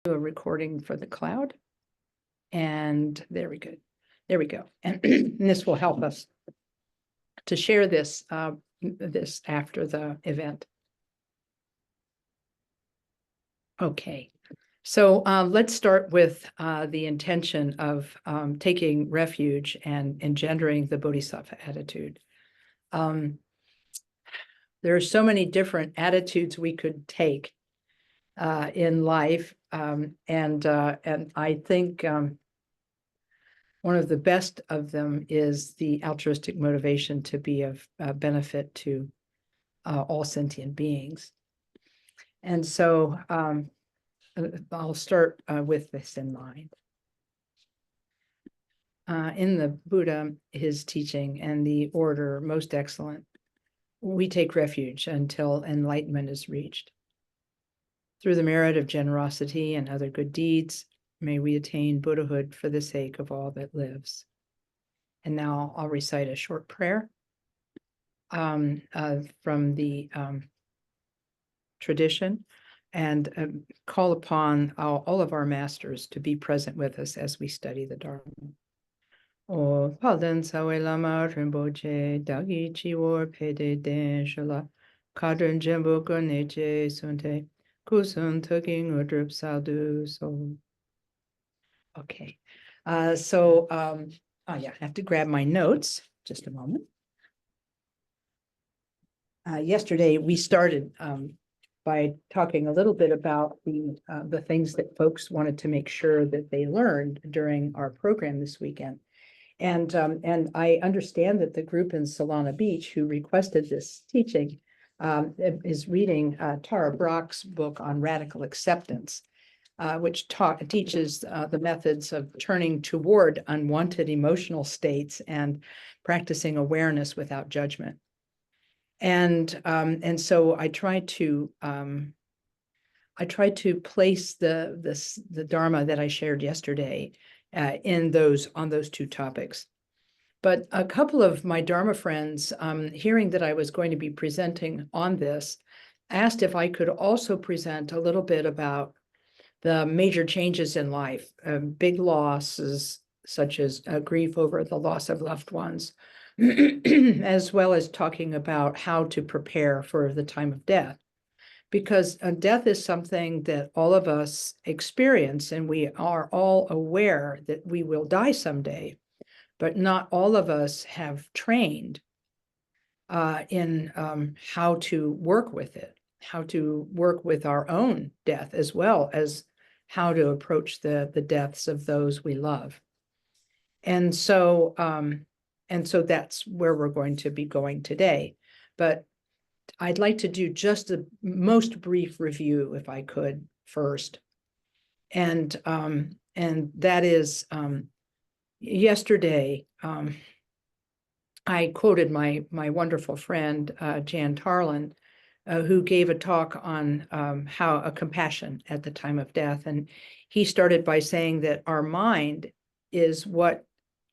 do a recording for the cloud. And there we go. There we go. And this will help us to share this after the event. Okay. So let's start with the intention of taking refuge and engendering the Bodhisattva attitude. There are so many different attitudes we could take in life, and I think one of the best of them is the altruistic motivation to be of benefit to all sentient beings. And so I'll start with this in mind. In the Buddha, his teaching and the order most excellent, we take refuge until enlightenment is reached. Through the merit of generosity and other good deeds, may we attain Buddhahood for the sake of all that lives. And now I'll recite a short prayer from the tradition, and call upon all of our masters to be present with us as we study the Dharma. O palden sawe lama rinpoche dagi chiwar pede den shala kadren jembo neche sunte kusun tuking udrup saldu so. Okay, oh yeah, I have to grab my notes, just a moment. Yesterday we started by talking a little bit about the things that folks wanted to make sure that they learned during our program this weekend. And I understand that the group in Solana Beach who requested this teaching is reading Tara Brach's book on radical acceptance, which teaches the methods of turning toward unwanted emotional states and practicing awareness without judgment. And so I try to place the Dharma that I shared yesterday on those two topics. But a couple of my Dharma friends, hearing that I was going to be presenting on this, asked if I could also present a little bit about the major changes in life, big losses such as grief over the loss of loved ones, as well as talking about how to prepare for the time of death. Because death is something that all of us experience, and we are all aware that we will die someday, but not all of us have trained in how to work with it, how to work with our own death, as well as how to approach the deaths of those we love. And so that's where we're going to be going today. But I'd like to do just a most brief review, if I could, first. And that is, yesterday, I quoted my wonderful friend, Jan Tarlin, who gave a talk on how a compassion at the time of death. And he started by saying that our mind is what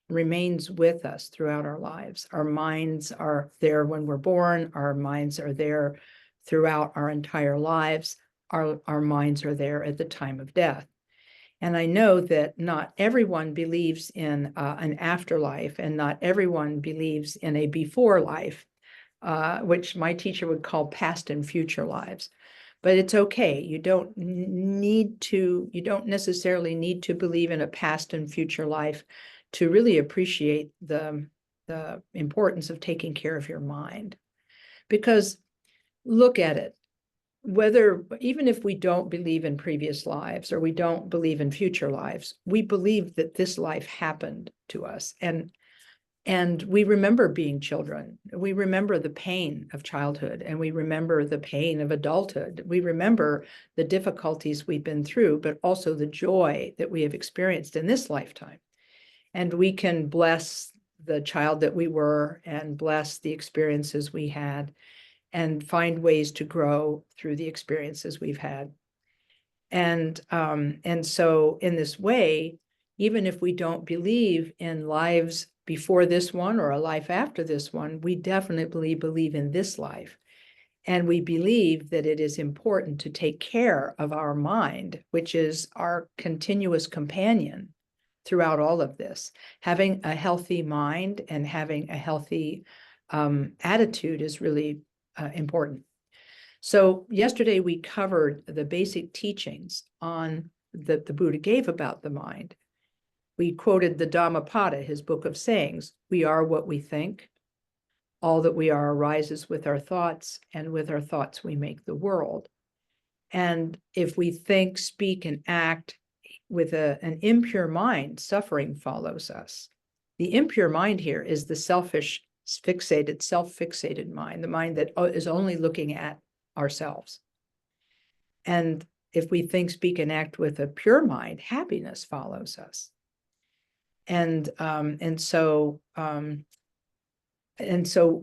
remains with us throughout our lives. Our minds are there when we're born. Our minds are there throughout our entire lives. Our minds are there at the time of death. And I know that not everyone believes in an afterlife, and not everyone believes in a before life, which my teacher would call past and future lives. But it's okay. You don't necessarily need to believe in a past and future life to really appreciate the importance of taking care of your mind. Because look at it, even if we don't believe in previous lives or we don't believe in future lives, we believe that this life happened to us. And we remember being children. We remember the pain of childhood, and we remember the pain of adulthood. We remember the difficulties we've been through, but also the joy that we have experienced in this lifetime. And we can bless the child that we were and bless the experiences we had and find ways to grow through the experiences we've had. And so in this way, even if we don't believe in lives before this one or a life after this one, we definitely believe in this life. And we believe that it is important to take care of our mind, which is our continuous companion throughout all of this. Having a healthy mind and having a healthy attitude is really important. So yesterday we covered the basic teachings on that the Buddha gave about the mind. We quoted the Dhammapada, his book of sayings. We are what we think. All that we are arises with our thoughts, and with our thoughts we make the world. And if we think, speak, and act with an impure mind, suffering follows us. The impure mind here is the selfish, fixated, self-fixated mind, the mind that is only looking at ourselves. And if we think, speak, and act with a pure mind, happiness follows us. And so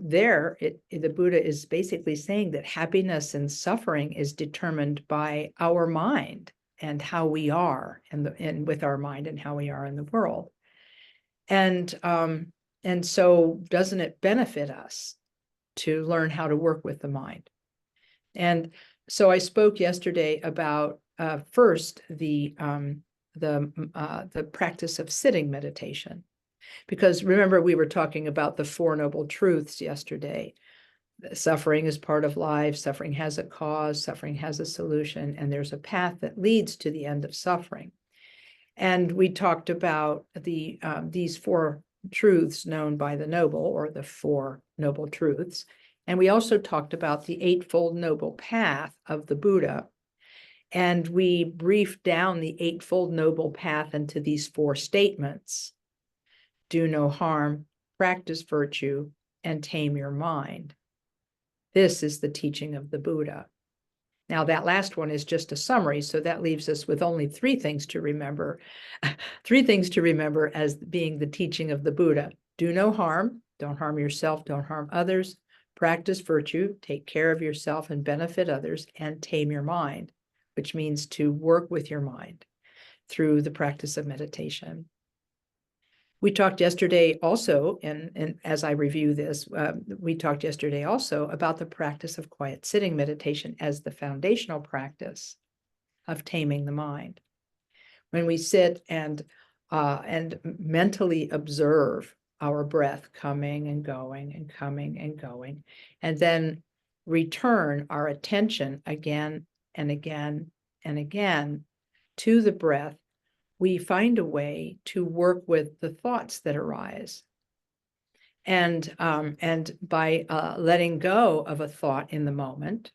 there, the Buddha is basically saying that happiness and suffering is determined by our mind and how we are, and with our mind and how we are in the world. And so doesn't it benefit us to learn how to work with the mind? And so I spoke yesterday about first the practice of sitting meditation. Because remember, we were talking about the Four Noble Truths yesterday. Suffering is part of life. Suffering has a cause. Suffering has a solution. And there's a path that leads to the end of suffering. And we talked about these four truths known by the Noble, or the Four Noble Truths. And we also talked about the Eightfold Noble Path of the Buddha. And we briefed down the Eightfold Noble Path into these four statements. Do no harm, practice virtue, and tame your mind. This is the teaching of the Buddha. Now, that last one is just a summary, so that leaves us with only three things to remember. Three things to remember as being the teaching of the Buddha. Do no harm, don't harm yourself, don't harm others. Practice virtue, take care of yourself and benefit others, and tame your mind, which means to work with your mind through the practice of meditation. We talked yesterday also, and as I review this, we talked yesterday also about the practice of quiet sitting meditation as the foundational practice of taming the mind. When we sit and mentally observe our breath coming and going and coming and going, and then return our attention again and again and again to the breath, we find a way to work with the thoughts that arise. And by letting go of a thought in the moment,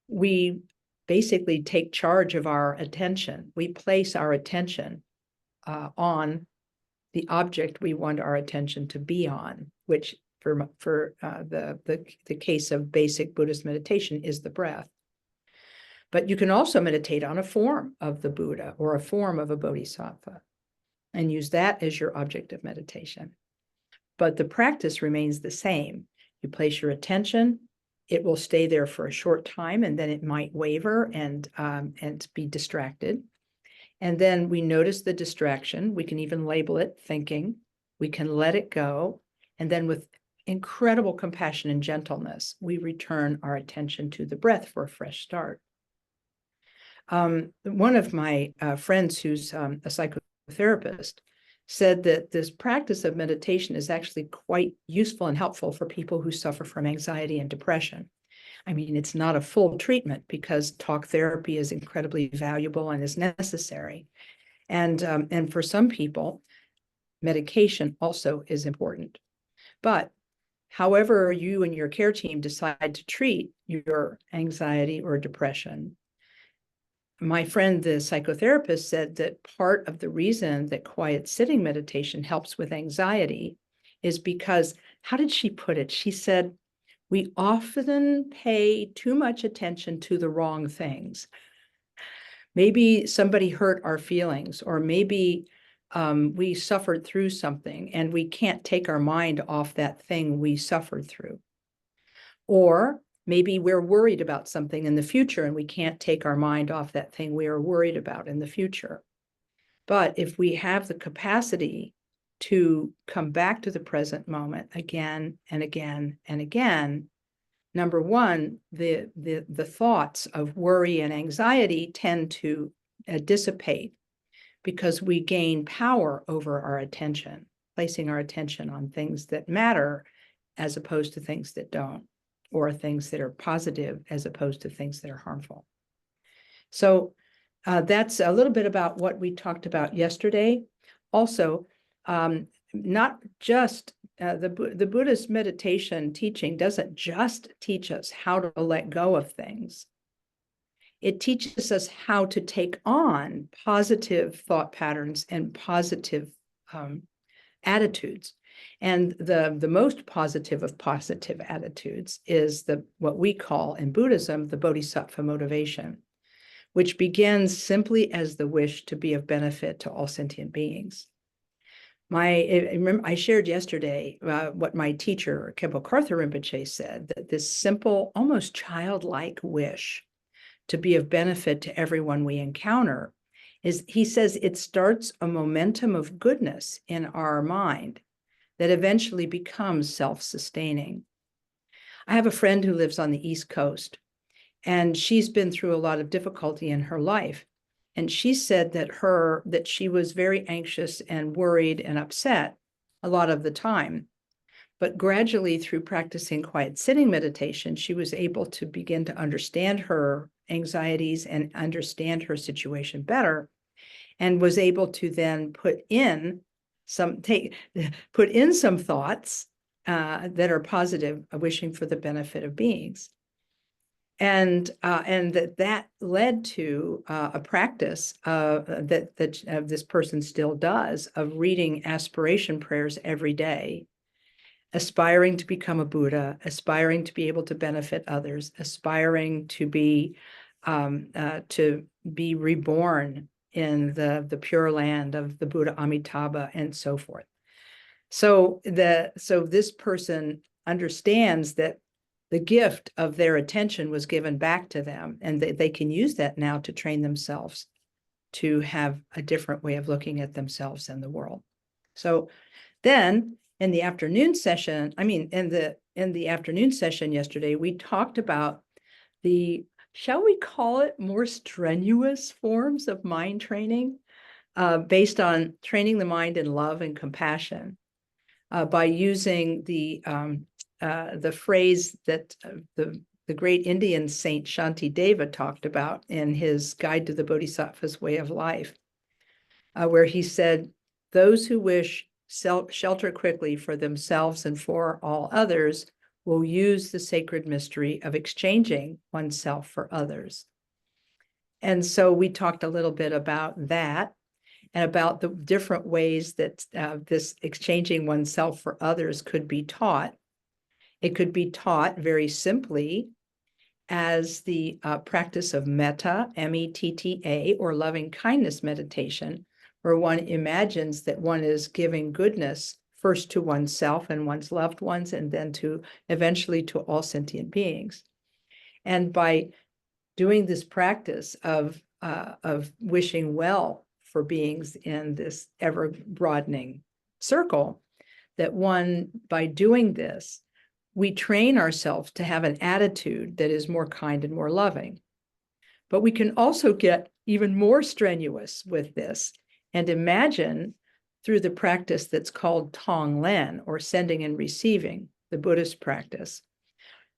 we basically take charge of our attention. We place our attention on the object we want our attention to be on, which for the case of basic Buddhist meditation is the breath. But you can also meditate on a form of the Buddha or a form of a bodhisattva and use that as your object of meditation. But the practice remains the same. You place your attention, it will stay there for a short time, and then it might waver and be distracted. And then we notice the distraction. We can even label it thinking. We can let it go. And then with incredible compassion and gentleness, we return our attention to the breath for a fresh start. One of my friends who's a psychotherapist said that this practice of meditation is actually quite useful and helpful for people who suffer from anxiety and depression. I mean, it's not a full treatment because talk therapy is incredibly valuable and is necessary. And for some people, medication also is important. But however you and your care team decide to treat your anxiety or depression, my friend, the psychotherapist, said that part of the reason that quiet sitting meditation helps with anxiety is because, how did she put it? She said, we often pay too much attention to the wrong things. Maybe somebody hurt our feelings, or maybe we suffered through something and we can't take our mind off that thing we suffered through. Or maybe we're worried about something in the future and we can't take our mind off that thing we are worried about in the future. But if we have the capacity to come back to the present moment again and again and again, number one, the thoughts of worry and anxiety tend to dissipate because we gain power over our attention, placing our attention on things that matter as opposed to things that don't, or things that are positive as opposed to things that are harmful. So that's a little bit about what we talked about yesterday. Also, not just the Buddhist meditation teaching doesn't just teach us how to let go of things. It teaches us how to take on positive thought patterns and positive attitudes. And the most positive of positive attitudes is what we call in Buddhism the bodhisattva motivation, which begins simply as the wish to be of benefit to all sentient beings. I shared yesterday what my teacher, Khenpo Karthar Rinpoche, said, that this simple, almost childlike wish to be of benefit to everyone we encounter he says, it starts a momentum of goodness in our mind that eventually becomes self-sustaining. I have a friend who lives on the East Coast, and she's been through a lot of difficulty in her life. And she said that she was very anxious and worried and upset a lot of the time. But gradually, through practicing quiet sitting meditation, she was able to begin to understand her anxieties and understand her situation better, and was able to then put in some thoughts that are positive, wishing for the benefit of beings. And that led to a practice that this person still does, of reading aspiration prayers every day, aspiring to become a Buddha, aspiring to be able to benefit others, aspiring to be reborn in the pure land of the Buddha Amitabha, and so forth. So this person understands that the gift of their attention was given back to them, and they can use that now to train themselves to have a different way of looking at themselves and the world. So then in the afternoon session, in the afternoon session yesterday, we talked about shall we call it, more strenuous forms of mind training based on training the mind in love and compassion by using the phrase that the great Indian saint Shantideva talked about in his Guide to the Bodhisattva's Way of Life, where he said, "Those who wish shelter quickly for themselves and for all others will use the sacred mystery of exchanging oneself for others." And so we talked a little bit about that, and about the different ways that this exchanging oneself for others could be taught. It could be taught very simply as the practice of metta, M-E-T-T-A, or loving kindness meditation, where one imagines that one is giving goodness first to oneself and one's loved ones, and then eventually to all sentient beings. And by doing this practice of wishing well for beings in this ever-broadening circle, by doing this, we train ourselves to have an attitude that is more kind and more loving. But we can also get even more strenuous with this and imagine, through the practice that's called Tonglen, or sending and receiving, the Buddhist practice,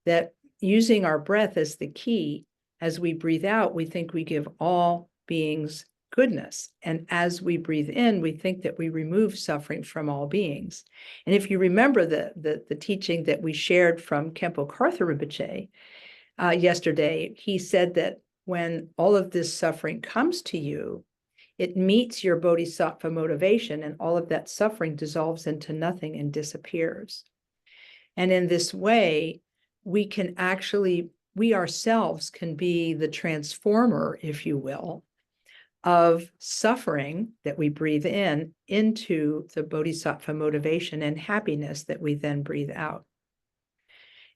that using our breath as the key, as we breathe out, we think we give all beings goodness. And as we breathe in, we think that we remove suffering from all beings. And if you remember the teaching that we shared from Khenpo Karthar Rinpoche yesterday, he said that when all of this suffering comes to you, it meets your bodhisattva motivation, and all of that suffering dissolves into nothing and disappears. And in this way, we ourselves can be the transformer, if you will, of suffering that we breathe in into the bodhisattva motivation and happiness that we then breathe out.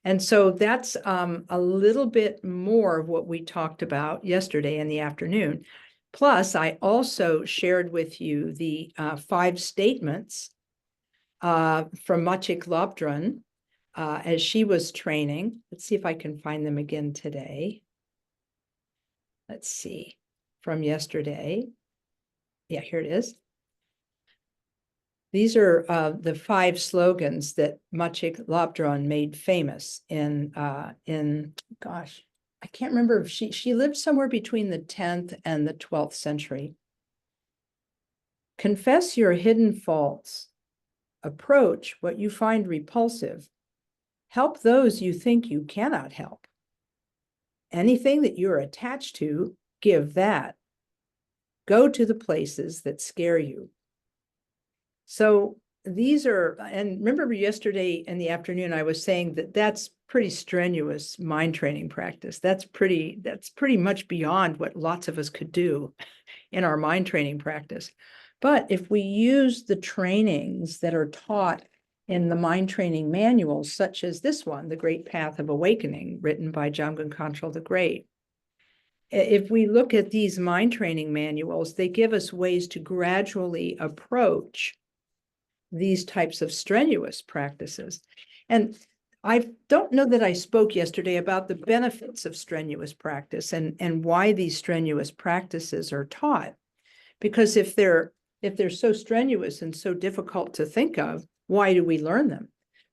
And so that's a little bit more of what we talked about yesterday in the afternoon. Plus, I also shared with you the 5 statements from Machik Labdrön as she was training. Let's see if I can find them again today. Let's see, from yesterday. Yeah, here it is. These are the 5 slogans that Maciej Labdron made famous in gosh, I can't remember if she lived somewhere between the 10th and the 12th century. Confess your hidden faults. Approach what you find repulsive. Help those you think you cannot help. Anything that you're attached to, give that. Go to the places that scare you. So these are, and remember yesterday in the afternoon, I was saying that that's pretty strenuous mind training practice. That's pretty much beyond what lots of us could do in our mind training practice. But if we use the trainings that are taught in the mind training manuals, such as this one, The Great Path of Awakening, written by Jamgon Khantrul the Great, if we look at these mind training manuals, they give us ways to gradually approach these types of strenuous practices. And I don't know that I spoke yesterday about the benefits of strenuous practice and why these strenuous practices are taught. Because if they're so strenuous and so difficult to think of, why do we learn them?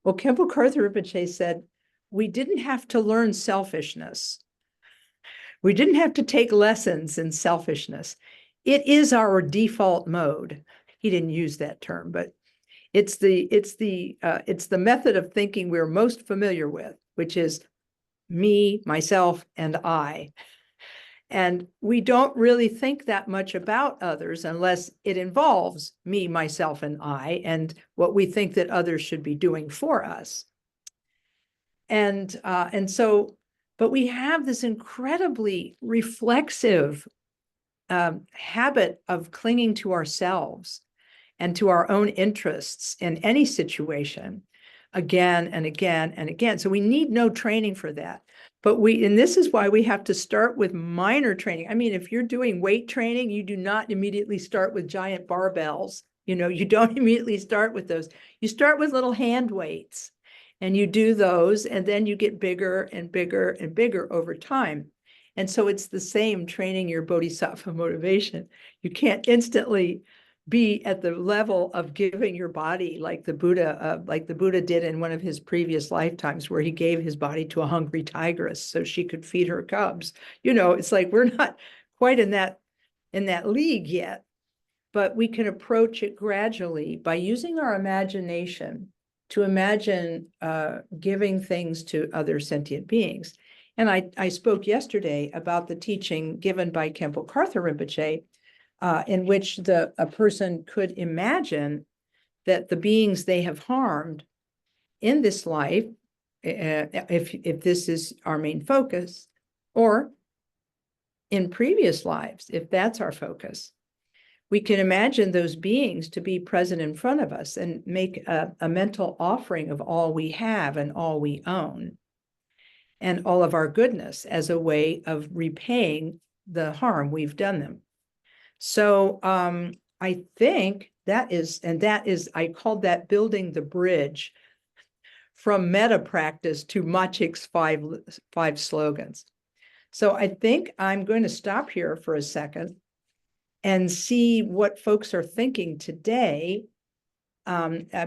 Well, Khenpo Karthar Rinpoche said, we didn't have to learn selfishness. We didn't have to take lessons in selfishness. It is our default mode. He didn't use that term, but it's the method of thinking we're most familiar with, which is me, myself, and I. And we don't really think that much about others unless it involves me, myself, and I, and what we think that others should be doing for us. And so, but we have this incredibly reflexive habit of clinging to ourselves and to our own interests in any situation again and again and again. So we need no training for that. But and this is why we have to start with minor training. I mean, if you're doing weight training, you do not immediately start with giant barbells. You don't immediately start with those. You start with little hand weights and you do those, and then you get bigger and bigger and bigger over time. And so it's the same training your bodhisattva motivation. You can't instantly be at the level of giving your body like the Buddha did in one of his previous lifetimes, where he gave his body to a hungry tigress so she could feed her cubs. It's like we're not quite in that league yet, but we can approach it gradually by using our imagination to imagine giving things to other sentient beings. And I spoke yesterday about the teaching given by Khenpo Karthar Rinpoche, in which a person could imagine that the beings they have harmed in this life, if this is our main focus, or in previous lives, if that's our focus, we can imagine those beings to be present in front of us and make a mental offering of all we have and all we own and all of our goodness as a way of repaying the harm we've done them. So I think that is, I called that building the bridge from meta practice to Maciek's five slogans. So I think I'm going to stop here for a second and see what folks are thinking today,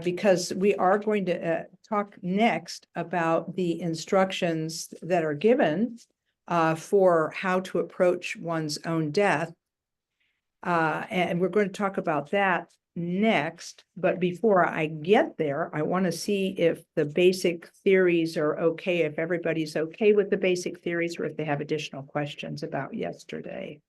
because we are going to talk next about the instructions that are given for how to approach one's own death. And we're going to talk about that next. But before I get there, I want to see if the basic theories are okay, if everybody's okay with the basic theories, or if they have additional questions about yesterday.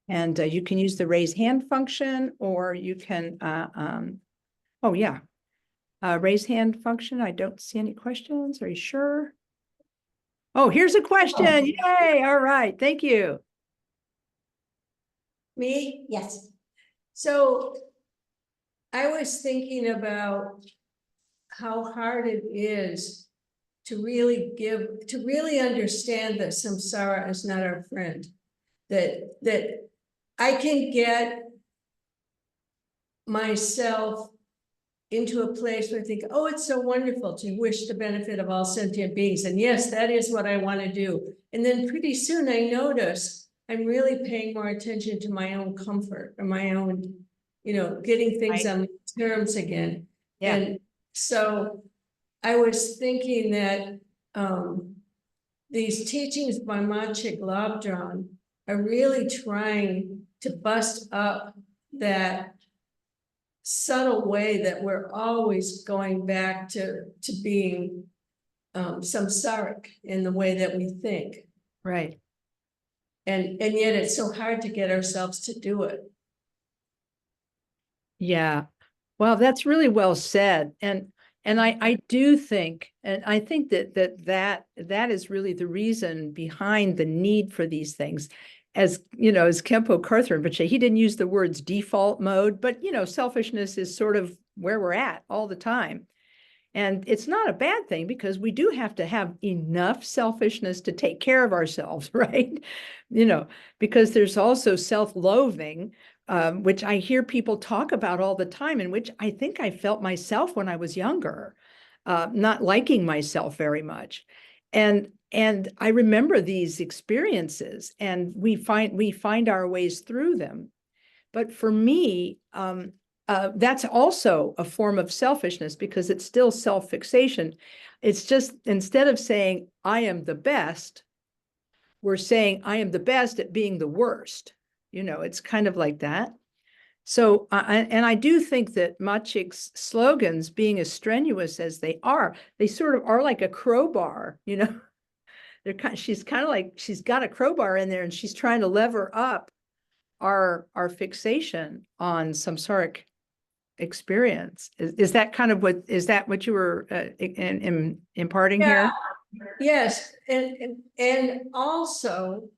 And you can use the raise hand function, or you can, oh yeah, raise hand function. I don't see any questions. Are you sure? Oh, here's a question. Oh. Yay. All right. Thank you. Me? Yes. So I was thinking about how hard it is to really understand that samsara is not our friend. That I can get myself into a place where I think, oh, it's so wonderful to wish the benefit of all sentient beings. And yes, that is what I want to do. And then pretty soon I notice I'm really paying more attention to my own comfort or my own, getting things Right. on terms again. Yeah. And so I was thinking that these teachings by Maciej Labdron are really trying to bust up that subtle way that we're always going back to being samsaric in the way that we think. Right. And yet it's so hard to get ourselves to do it. Yeah. Well, that's really well said. And I do think, and I think that is really the reason behind the need for these things. As you know, as Kempo Carther Rinpoche, he didn't use the words default mode, but selfishness is sort of where we're at all the time. And it's not a bad thing because we do have to have enough selfishness to take care of ourselves, right? Because there's also self-loathing, which I hear people talk about all the time, and which I think I felt myself when I was younger, not liking myself very much. And I remember these experiences, and we find our ways through them. But for me, that's also a form of selfishness because it's still self-fixation. It's just instead of saying, I am the best, we're saying, I am the best at being the worst. It's kind of like that. So, and I do think that Maciek's slogans, being as strenuous as they are, they sort of are like a crowbar, she's kind of like, she's got a crowbar in there and she's trying to lever up our fixation on samsaric experience. Is that kind of what you were imparting here? Yes, and also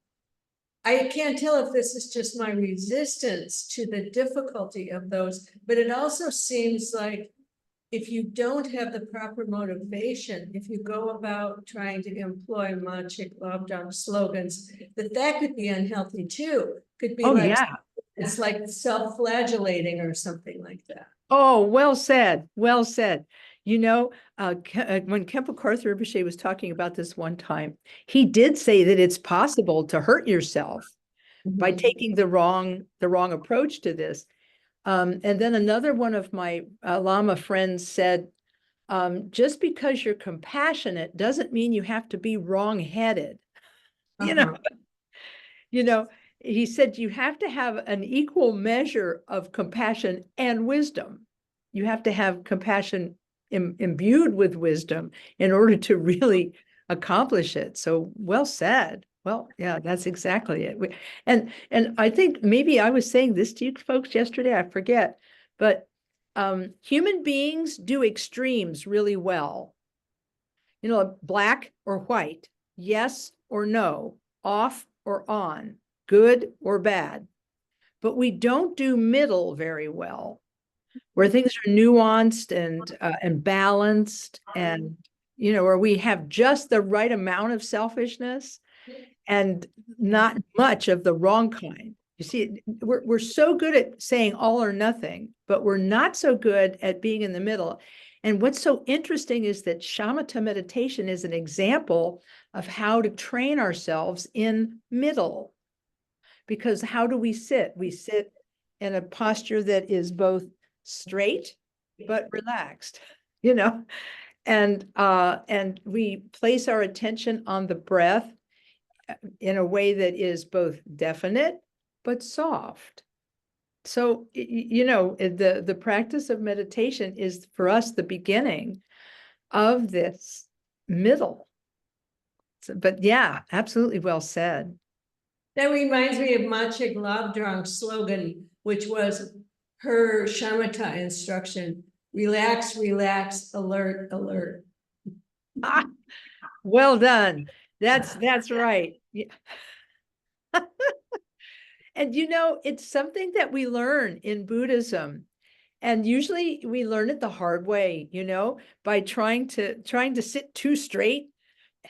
I can't tell if this is just my resistance to the difficulty of those, but it also seems like if you don't have the proper motivation, if you go about trying to employ Maciej Labdron slogans, that could be unhealthy too. Could be it's like self-flagellating or something like that. Oh, well said. Well said. When Kempo Carther Rinpoche was talking about this one time, he did say that it's possible to hurt yourself by taking the wrong approach to this. And then another one of my Lama friends said, just because you're compassionate doesn't mean you have to be wrong-headed. He said you have to have an equal measure of compassion and wisdom. You have to have compassion imbued with wisdom in order to really accomplish it. So well said. Well, yeah, that's exactly it. And I think maybe I was saying this to you folks yesterday, I forget, but human beings do extremes really well. Black or white, yes or no, off or on, good or bad. But we don't do middle very well, where things are nuanced and balanced, and where we have just the right amount of selfishness and not much of the wrong kind. You see, we're so good at saying all or nothing, but we're not so good at being in the middle. And what's so interesting is that shamatha meditation is an example of how to train ourselves in middle. Because how do we sit? We sit in a posture that is both straight but relaxed, and we place our attention on the breath in a way that is both definite but soft. So, the practice of meditation is for us the beginning of this middle. But yeah, absolutely well said. That reminds me of Maciej Labdron's slogan, which was her shamatha instruction: relax, relax, alert, alert. Well done. That's right. Yeah. And it's something that we learn in Buddhism. And usually we learn it the hard way, by trying to sit too straight.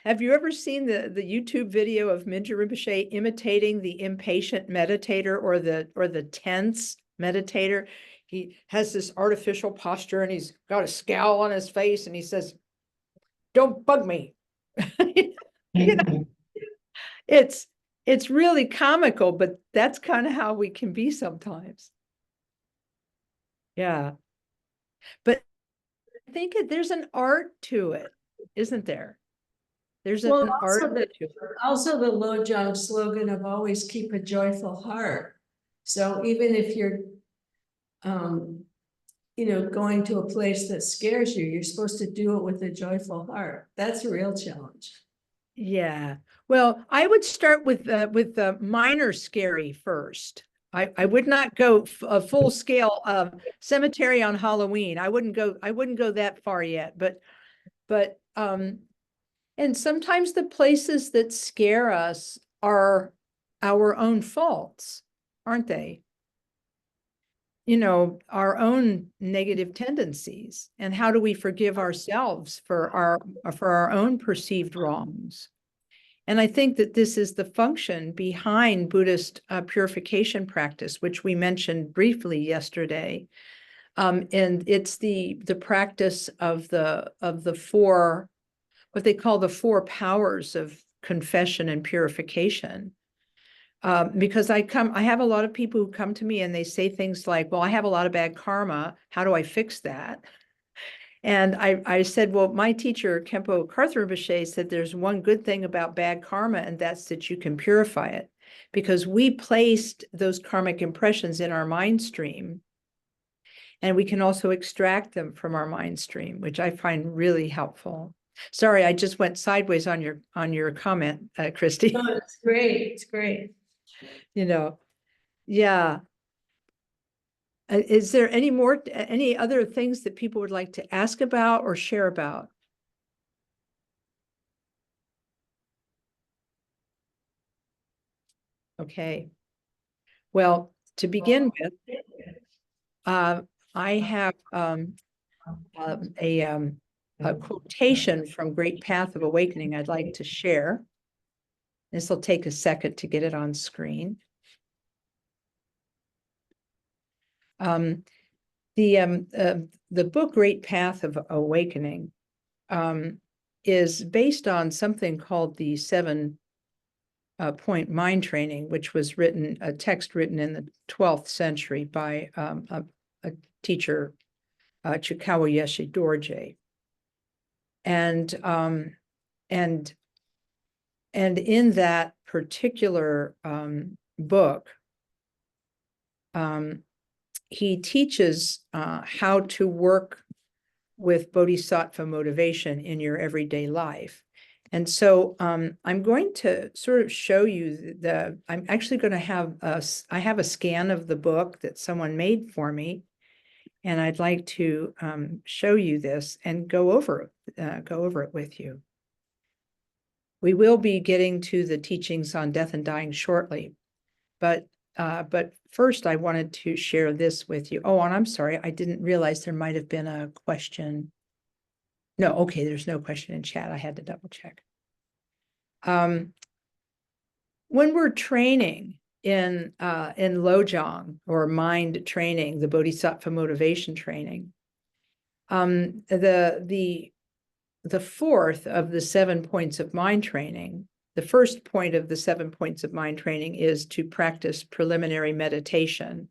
Have you ever seen the YouTube video of Mingyur Rinpoche imitating the impatient meditator or the tense meditator? he has this artificial posture and he's got a scowl on his face and he says, "Don't bug me." You know, it's really comical, but that's kind of how we can be sometimes. Yeah. But I think there's an art to it, isn't there? There's an Well, art also to it. also the Lojong slogan of always keep a joyful heart. So even if you're, going to a place that scares you, you're supposed to do it with a joyful heart. That's a real challenge. Yeah. Well, I would start with the minor scary first. I would not go a full scale cemetery on Halloween. I wouldn't go that far yet, but and sometimes the places that scare us are our own faults, aren't they? You know, our own negative tendencies. And how do we forgive ourselves for our own perceived wrongs? And I think that this is the function behind Buddhist purification practice, which we mentioned briefly yesterday. And it's the practice of the four, what they call the four powers of confession and purification. Because I have a lot of people who come to me and they say things like, "Well, I have a lot of bad karma. How do I fix that?" And I said, well, my teacher, Kempo Karthar Rinpoche, said there's one good thing about bad karma, and that's that you can purify it. Because we placed those karmic impressions in our mind stream, and we can also extract them from our mind stream, which I find really helpful. Sorry, I just went sideways on your comment, Christy. No, it's great. It's great. You know, yeah. Is there any other things that people would like to ask about or share about? Okay. Well, to begin with, I have a quotation from Great Path of Awakening I'd like to share. This will take a second to get it on screen. The book Great Path of Awakening is based on something called the 7-point mind training, which was a text written in the 12th century by a teacher, Chikawa Yeshe Dorje. And in that particular book, he teaches how to work with bodhisattva motivation in your everyday life. And so I'm going to sort of show you I'm actually going to have I have a scan of the book that someone made for me. And I'd like to show you this and go over it with you. We will be getting to the teachings on death and dying shortly, but first I wanted to share this with you. Oh, and I'm sorry, I didn't realize there might have been a question. No, okay, there's no question in chat. I had to double check. When we're training in Lojong or mind training, the bodhisattva motivation training, the fourth of the 7 points of mind training, the first point of the 7 points of mind training is to practice preliminary meditation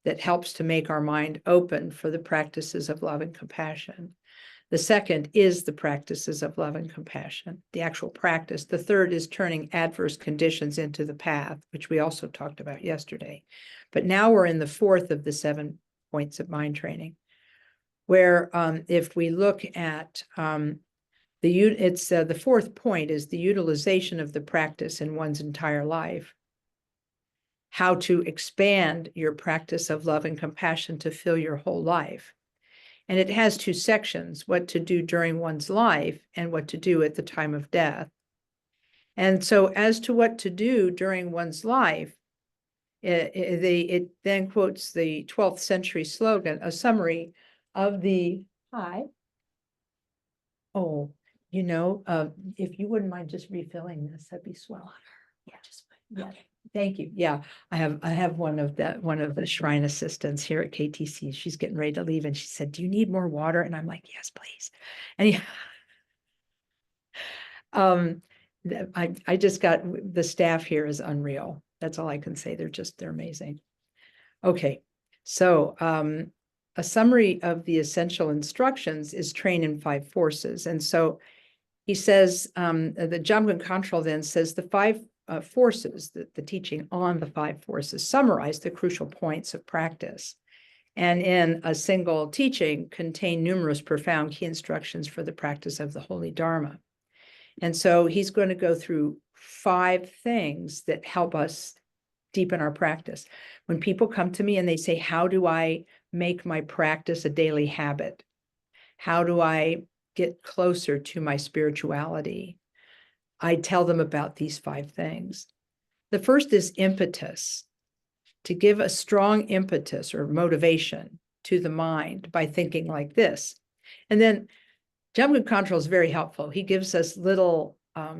that helps to make our mind open for the practices of love and compassion. The second is the practices of love and compassion, the actual practice. The third is turning adverse conditions into the path, which we also talked about yesterday. But now we're in the fourth of the 7 points of mind training, where if we look at the fourth point is the utilization of the practice in one's entire life. How to expand your practice of love and compassion to fill your whole life. And it has 2 sections, what to do during one's life and what to do at the time of death. And so as to what to do during one's life, it then quotes the 12th century slogan, a summary of the, if you wouldn't mind just refilling this, that'd be swell. Yeah, just, yeah. Thank you. Yeah, I have one of the shrine assistants here at KTC. She's getting ready to leave and she said, "Do you need more water?" And I'm like, "Yes, please." And um, I just got, the staff here is unreal. That's all I can say. They're amazing. Okay, so a summary of the essential instructions is train in 5 forces. And so he says, the Jamgon Control then says the 5 forces, the teaching on the 5 forces summarize the crucial points of practice. And in a single teaching contain numerous profound key instructions for the practice of the Holy Dharma. And so he's going to go through 5 things that help us deepen our practice. When people come to me and they say, how do I make my practice a daily habit? How do I get closer to my spirituality? I tell them about these 5 things. The first is impetus, to give a strong impetus or motivation to the mind by thinking like this. And then Jamgon Control is very helpful. He gives us little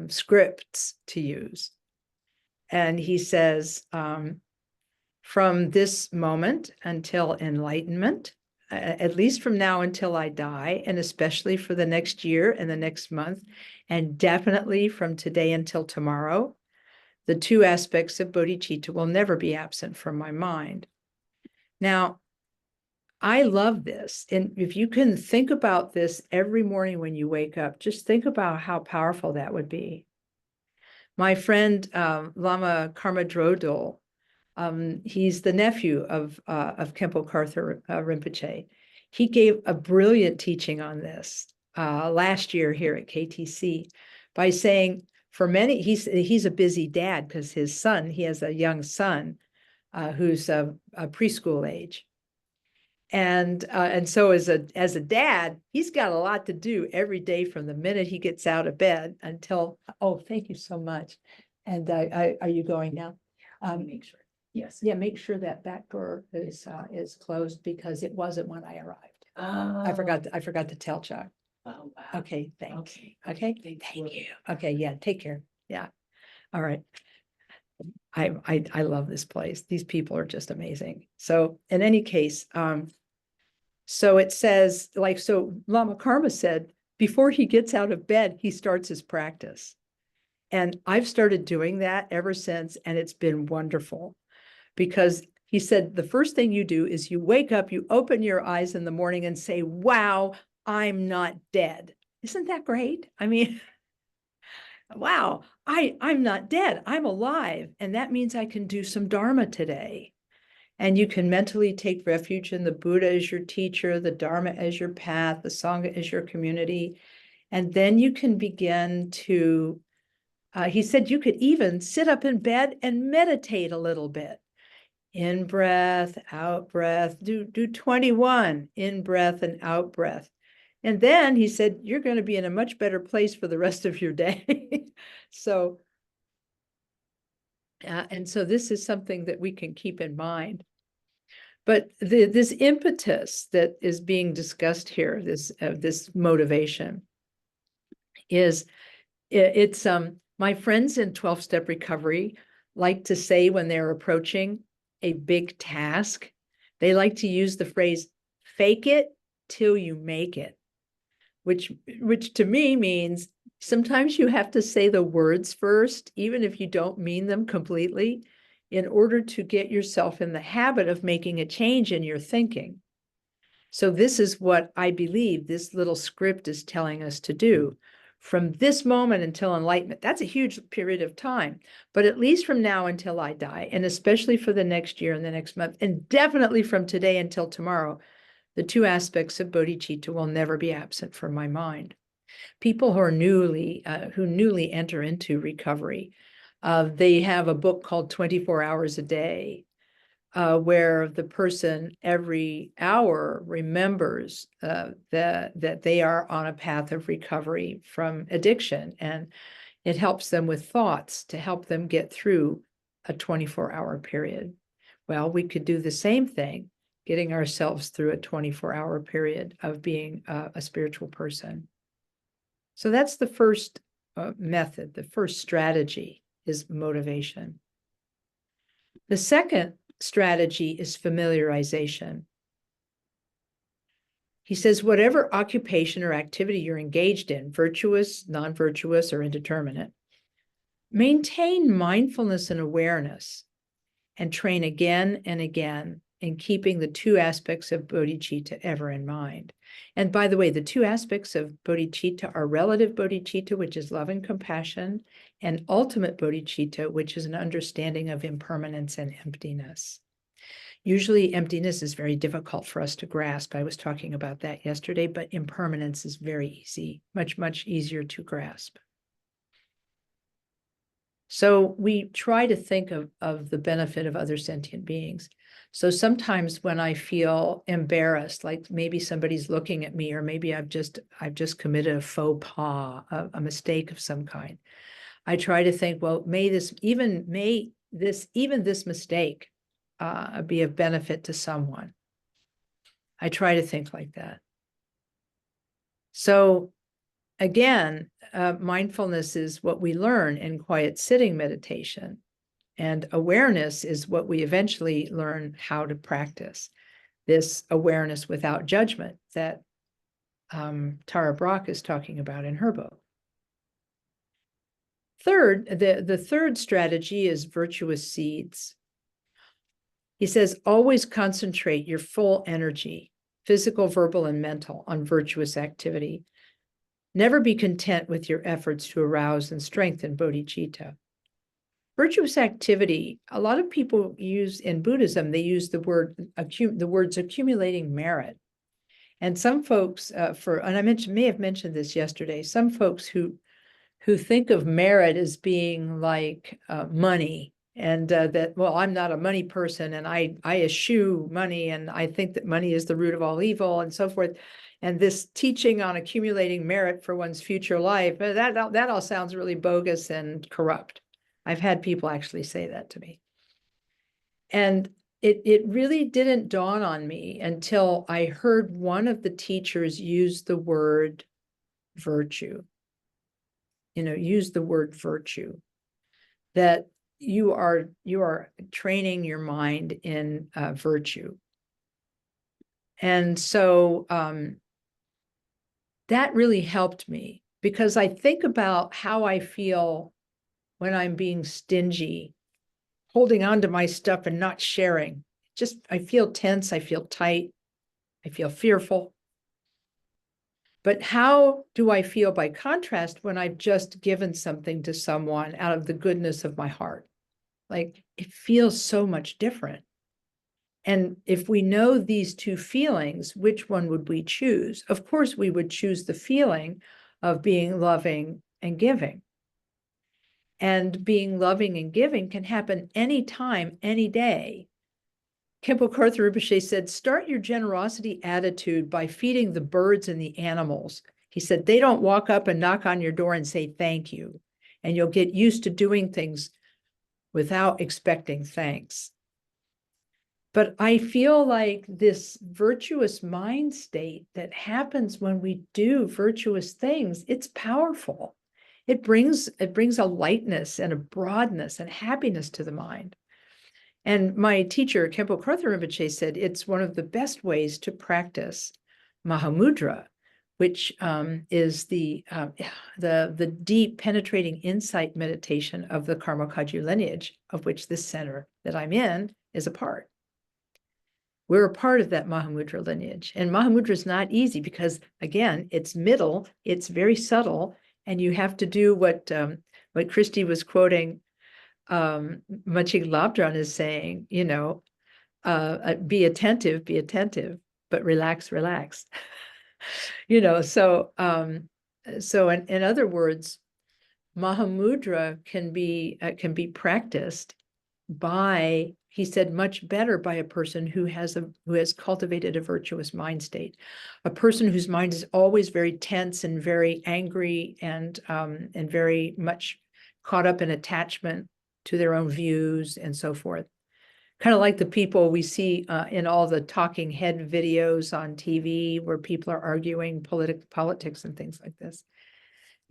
scripts to use. And he says, from this moment until enlightenment, at least from now until I die, and especially for the next year and the next month, and definitely from today until tomorrow, the 2 aspects of bodhicitta will never be absent from my mind. Now, I love this. And if you can think about this every morning when you wake up, just think about how powerful that would be. My friend, Lama Karma Drodol, he's the nephew of Khenpo Karthar Rinpoche. He gave a brilliant teaching on this last year here at KTC by saying, for many, he's a busy dad because his son, he has a young son who's a preschool age. And so as a dad, he's got a lot to do every day from the minute he gets out of bed until, oh, thank you so much. And are you going now? Make sure. Yes, yeah, make sure that back door is closed because it wasn't when I arrived. I forgot to tell Chuck. Oh, wow. Okay, thanks. Okay. Okay, thank you. Okay, yeah, take care. Yeah. All right. I love this place. These people are just amazing. So in any case, so it says, like, so Lama Karma said, before he gets out of bed, he starts his practice. And I've started doing that ever since, and it's been wonderful. Because he said, the first thing you do is you wake up, you open your eyes in the morning and say, wow, I'm not dead. Isn't that great? I mean, wow, I'm not dead, I'm alive. And that means I can do some Dharma today. And you can mentally take refuge in the Buddha as your teacher, the Dharma as your path, the Sangha as your community. And then you can begin to, he said you could even sit up in bed and meditate a little bit. In breath, out breath, do 21 in breath and out breath. And then he said, you're going to be in a much better place for the rest of your day. So, and so this is something that we can keep in mind. But this impetus that is being discussed here, this motivation, is it's my friends in 12-step recovery like to say when they're approaching a big task, they like to use the phrase "fake it till you make it," which to me means sometimes you have to say the words first, even if you don't mean them completely, in order to get yourself in the habit of making a change in your thinking. So this is what I believe this little script is telling us to do. From this moment until enlightenment, that's a huge period of time, but at least from now until I die, and especially for the next year and the next month, and definitely from today until tomorrow, the 2 aspects of bodhicitta will never be absent from my mind. People who are newly enter into recovery, they have a book called 24 Hours a Day, where the person every hour remembers that they are on a path of recovery from addiction, and it helps them with thoughts to help them get through a 24-hour period. Well, we could do the same thing, getting ourselves through a 24-hour period of being a spiritual person. So that's the first method, the first strategy is motivation. The second strategy is familiarization. He says, whatever occupation or activity you're engaged in, virtuous, non-virtuous, or indeterminate, maintain mindfulness and awareness and train again and again in keeping the two aspects of bodhicitta ever in mind. And by the way, the two aspects of bodhicitta are relative bodhicitta, which is love and compassion, and ultimate bodhicitta, which is an understanding of impermanence and emptiness. Usually emptiness is very difficult for us to grasp. I was talking about that yesterday, but impermanence is very easy, much, much easier to grasp. So we try to think of the benefit of other sentient beings. So sometimes when I feel embarrassed, like maybe somebody's looking at me, or maybe I've just committed a faux pas, a mistake of some kind, I try to think, well, may this mistake be of benefit to someone. I try to think like that. So again, mindfulness is what we learn in quiet sitting meditation, and awareness is what we eventually learn how to practice. This awareness without judgment that Tara Brach is talking about in her book. Third, the third strategy is virtuous seeds. He says, always concentrate your full energy, physical, verbal, and mental, on virtuous activity. Never be content with your efforts to arouse and strengthen bodhicitta. Virtuous activity, a lot of people use in Buddhism, they use the words accumulating merit. And some folks, and I may have mentioned this yesterday, some folks who think of merit as being like money, and that, well, I'm not a money person, and I eschew money, and I think that money is the root of all evil, and so forth. And this teaching on accumulating merit for one's future life, that all sounds really bogus and corrupt. I've had people actually say that to me. And it really didn't dawn on me until I heard one of the teachers use the word virtue. Use the word virtue, that you are training your mind in virtue. And so that really helped me, because I think about how I feel when I'm being stingy, holding on to my stuff and not sharing. I feel tense, I feel tight, I feel fearful. But how do I feel by contrast when I've just given something to someone out of the goodness of my heart? Like, it feels so much different. And if we know these two feelings, which one would we choose? Of course, we would choose the feeling of being loving and giving. And being loving and giving can happen anytime, any day. Khenpo Karthar Rinpoche said, start your generosity attitude by feeding the birds and the animals. He said, they don't walk up and knock on your door and say thank you. And you'll get used to doing things without expecting thanks. But I feel like this virtuous mind state that happens when we do virtuous things, it's powerful. It brings a lightness and a broadness and happiness to the mind. And my teacher, Khenpo Karthar Rinpoche, said it's one of the best ways to practice Mahamudra, which is the deep penetrating insight meditation of the Karma Kagyu lineage, of which this center that I'm in is a part. We're a part of that Mahamudra lineage. And Mahamudra is not easy because, again, it's middle, it's very subtle, and you have to do what Christy was quoting Machig Labdran is saying, be attentive, but relax. So in other words, Mahamudra can be practiced by, he said, much better by a person who has cultivated a virtuous mind state, a person whose mind is always very tense and very angry and very much caught up in attachment to their own views and so forth. Kind of like the people we see in all the talking head videos on TV where people are arguing politics and things like this.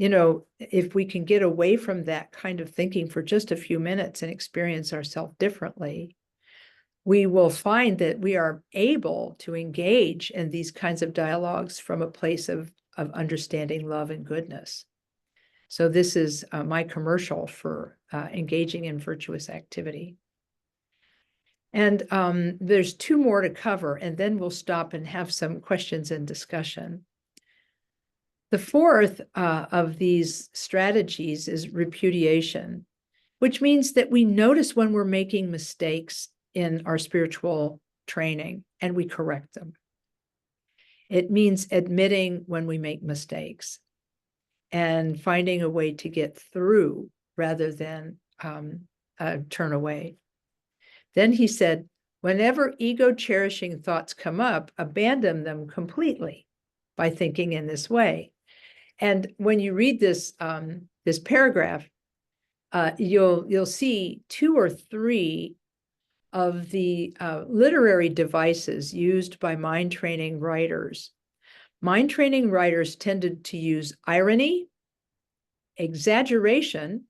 if we can get away from that kind of thinking for just a few minutes and experience ourselves differently, we will find that we are able to engage in these kinds of dialogues from a place of understanding love and goodness. So this is my commercial for engaging in virtuous activity. And there's two more to cover, and then we'll stop and have some questions and discussion. The fourth of these strategies is repudiation, which means that we notice when we're making mistakes in our spiritual training and we correct them. It means admitting when we make mistakes and finding a way to get through rather than turn away. Then he said, whenever ego-cherishing thoughts come up, abandon them completely by thinking in this way. And when you read this this paragraph, you'll see 2 or 3 of the literary devices used by mind training writers. Mind training writers tended to use irony, exaggeration,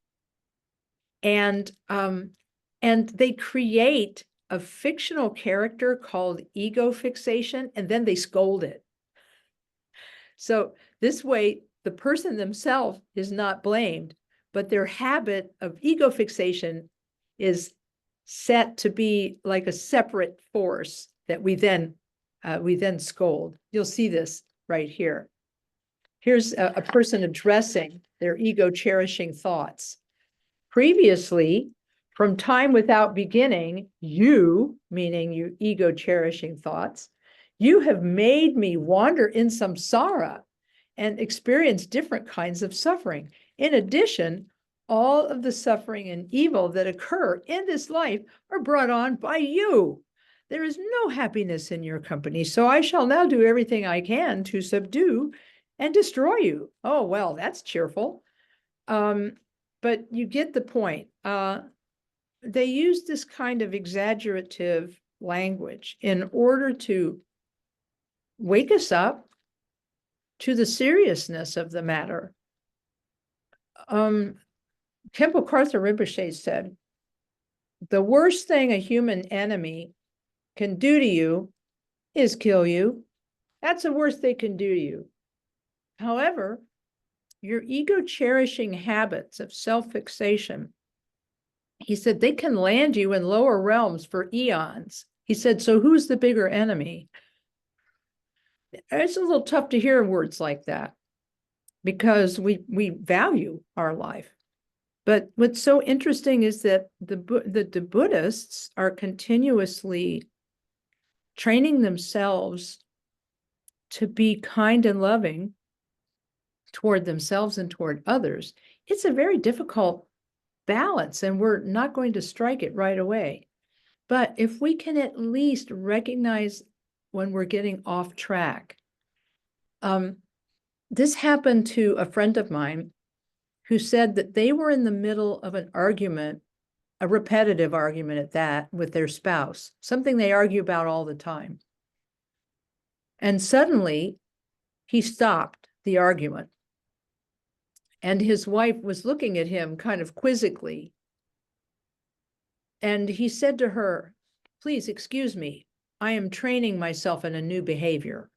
and they create a fictional character called ego fixation, and then they scold it. So this way, the person themselves is not blamed, but their habit of ego fixation is set to be like a separate force that we then scold. You'll see this right here. Here's a person addressing their ego-cherishing thoughts. Previously, from time without beginning, you, meaning your ego-cherishing thoughts, you have made me wander in samsara and experience different kinds of suffering. In addition, all of the suffering and evil that occur in this life are brought on by you. There is no happiness in your company, so I shall now do everything I can to subdue and destroy you. Oh, well, that's cheerful. But you get the point. They use this kind of exaggerative language in order to wake us up to the seriousness of the matter. Khenpo Karthar Rinpoche said, the worst thing a human enemy can do to you is kill you. That's the worst they can do to you. However, your ego-cherishing habits of self-fixation, he said, they can land you in lower realms for eons. He said, so who's the bigger enemy? It's a little tough to hear words like that because we value our life. But what's so interesting is that the Buddhists are continuously training themselves to be kind and loving toward themselves and toward others. It's a very difficult balance, and we're not going to strike it right away. But if we can at least recognize when we're getting off track. This happened to a friend of mine who said that they were in the middle of an argument, a repetitive argument at that, with their spouse, something they argue about all the time. And suddenly he stopped the argument. And his wife was looking at him kind of quizzically. And he said to her, please excuse me, I am training myself in a new behavior.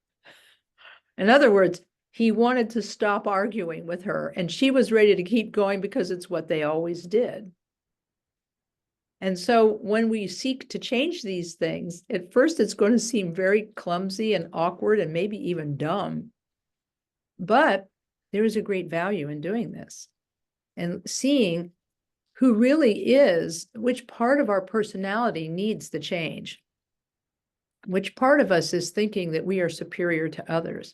In other words, he wanted to stop arguing with her, and she was ready to keep going because it's what they always did. And so when we seek to change these things, at first it's going to seem very clumsy and awkward and maybe even dumb. But there is a great value in doing this and seeing who really is, which part of our personality needs the change, which part of us is thinking that we are superior to others,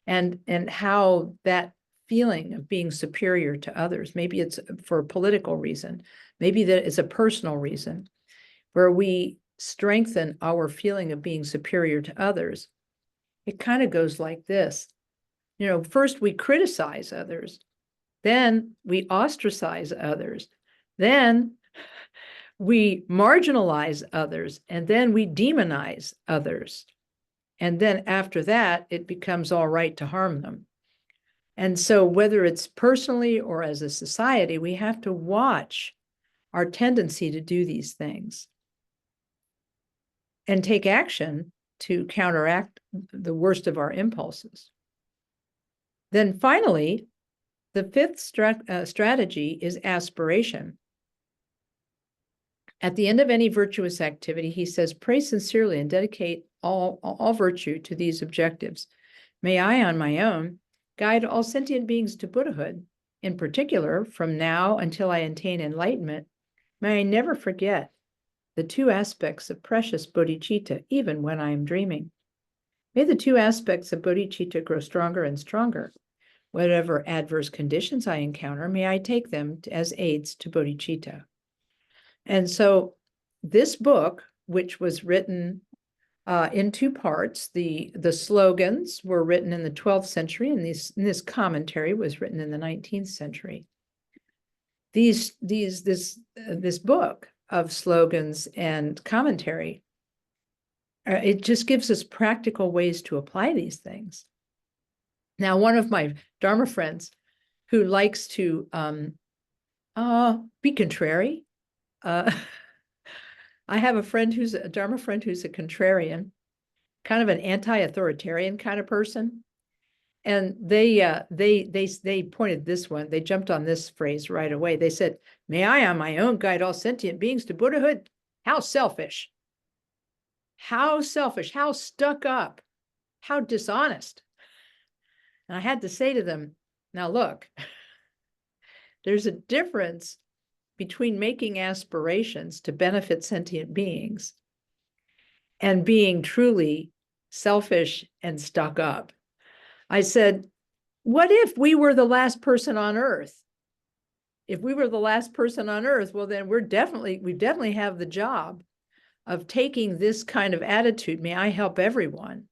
and how that feeling of being superior to others, maybe it's for a political reason, maybe that it's a personal reason, where we strengthen our feeling of being superior to others. It kind of goes like this. First we criticize others, then we ostracize others, then we marginalize others, and then we demonize others. And then after that, it becomes all right to harm them. And so whether it's personally or as a society, we have to watch our tendency to do these things and take action to counteract the worst of our impulses. Then finally, the fifth strategy is aspiration. At the end of any virtuous activity, he says, pray sincerely and dedicate all virtue to these objectives. May I, on my own, guide all sentient beings to Buddhahood. In particular, from now until I attain enlightenment, may I never forget the two aspects of precious bodhicitta, even when I am dreaming. May the two aspects of bodhicitta grow stronger and stronger. Whatever adverse conditions I encounter, may I take them as aids to bodhicitta. And so this book, which was written in two parts, the slogans were written in the 12th century, and this commentary was written in the 19th century. This book of slogans and commentary, it just gives us practical ways to apply these things. Now, one of my Dharma friends who likes to be contrary, I have a friend who's a Dharma friend who's a contrarian, kind of an anti-authoritarian kind of person. And they pointed this one, they jumped on this phrase right away. They said, may I on my own guide all sentient beings to Buddhahood? How selfish. How selfish, how stuck up, how dishonest. And I had to say to them, now look, there's a difference between making aspirations to benefit sentient beings and being truly selfish and stuck up. I said, what if we were the last person on earth? If we were the last person on earth, well, then we definitely have the job of taking this kind of attitude. May I help everyone?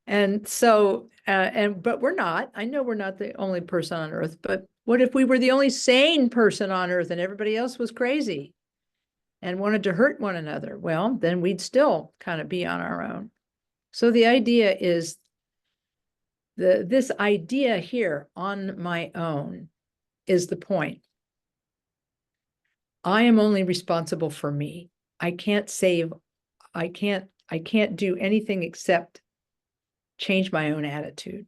And so, but we're not. I know we're not the only person on earth, but what if we were the only sane person on earth and everybody else was crazy and wanted to hurt one another? Well, then we'd still kind of be on our own. So the idea is this idea here, on my own, is the point. I am only responsible for me. I can't do anything except change my own attitude.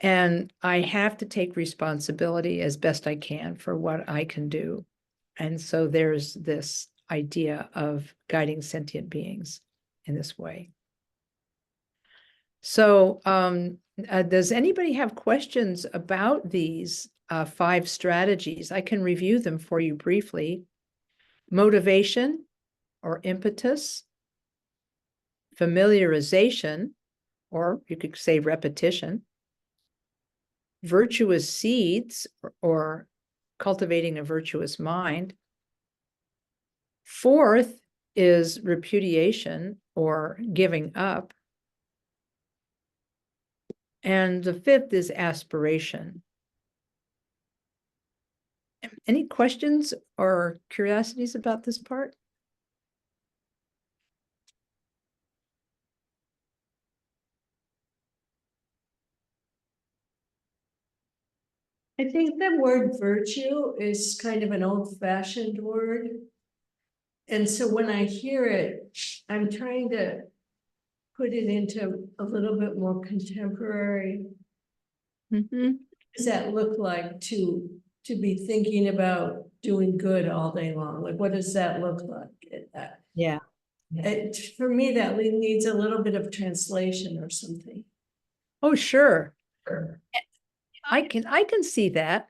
And I have to take responsibility as best I can for what I can do. And so there's this idea of guiding sentient beings in this way. So does anybody have questions about these 5 strategies? I can review them for you briefly. Motivation or impetus, familiarization, or you could say repetition, virtuous seeds or cultivating a virtuous mind. 4th is repudiation or giving up. And the 5th is aspiration. Any questions or curiosities about this part? I think the word virtue is kind of an old-fashioned word. And so when I hear it, I'm trying to put it into a little bit more contemporary. Mm-hmm. What does that look like to be thinking about doing good all day long? Like, what does that look like? Yeah. For me, that needs a little bit of translation or something. Oh, sure. I can see that.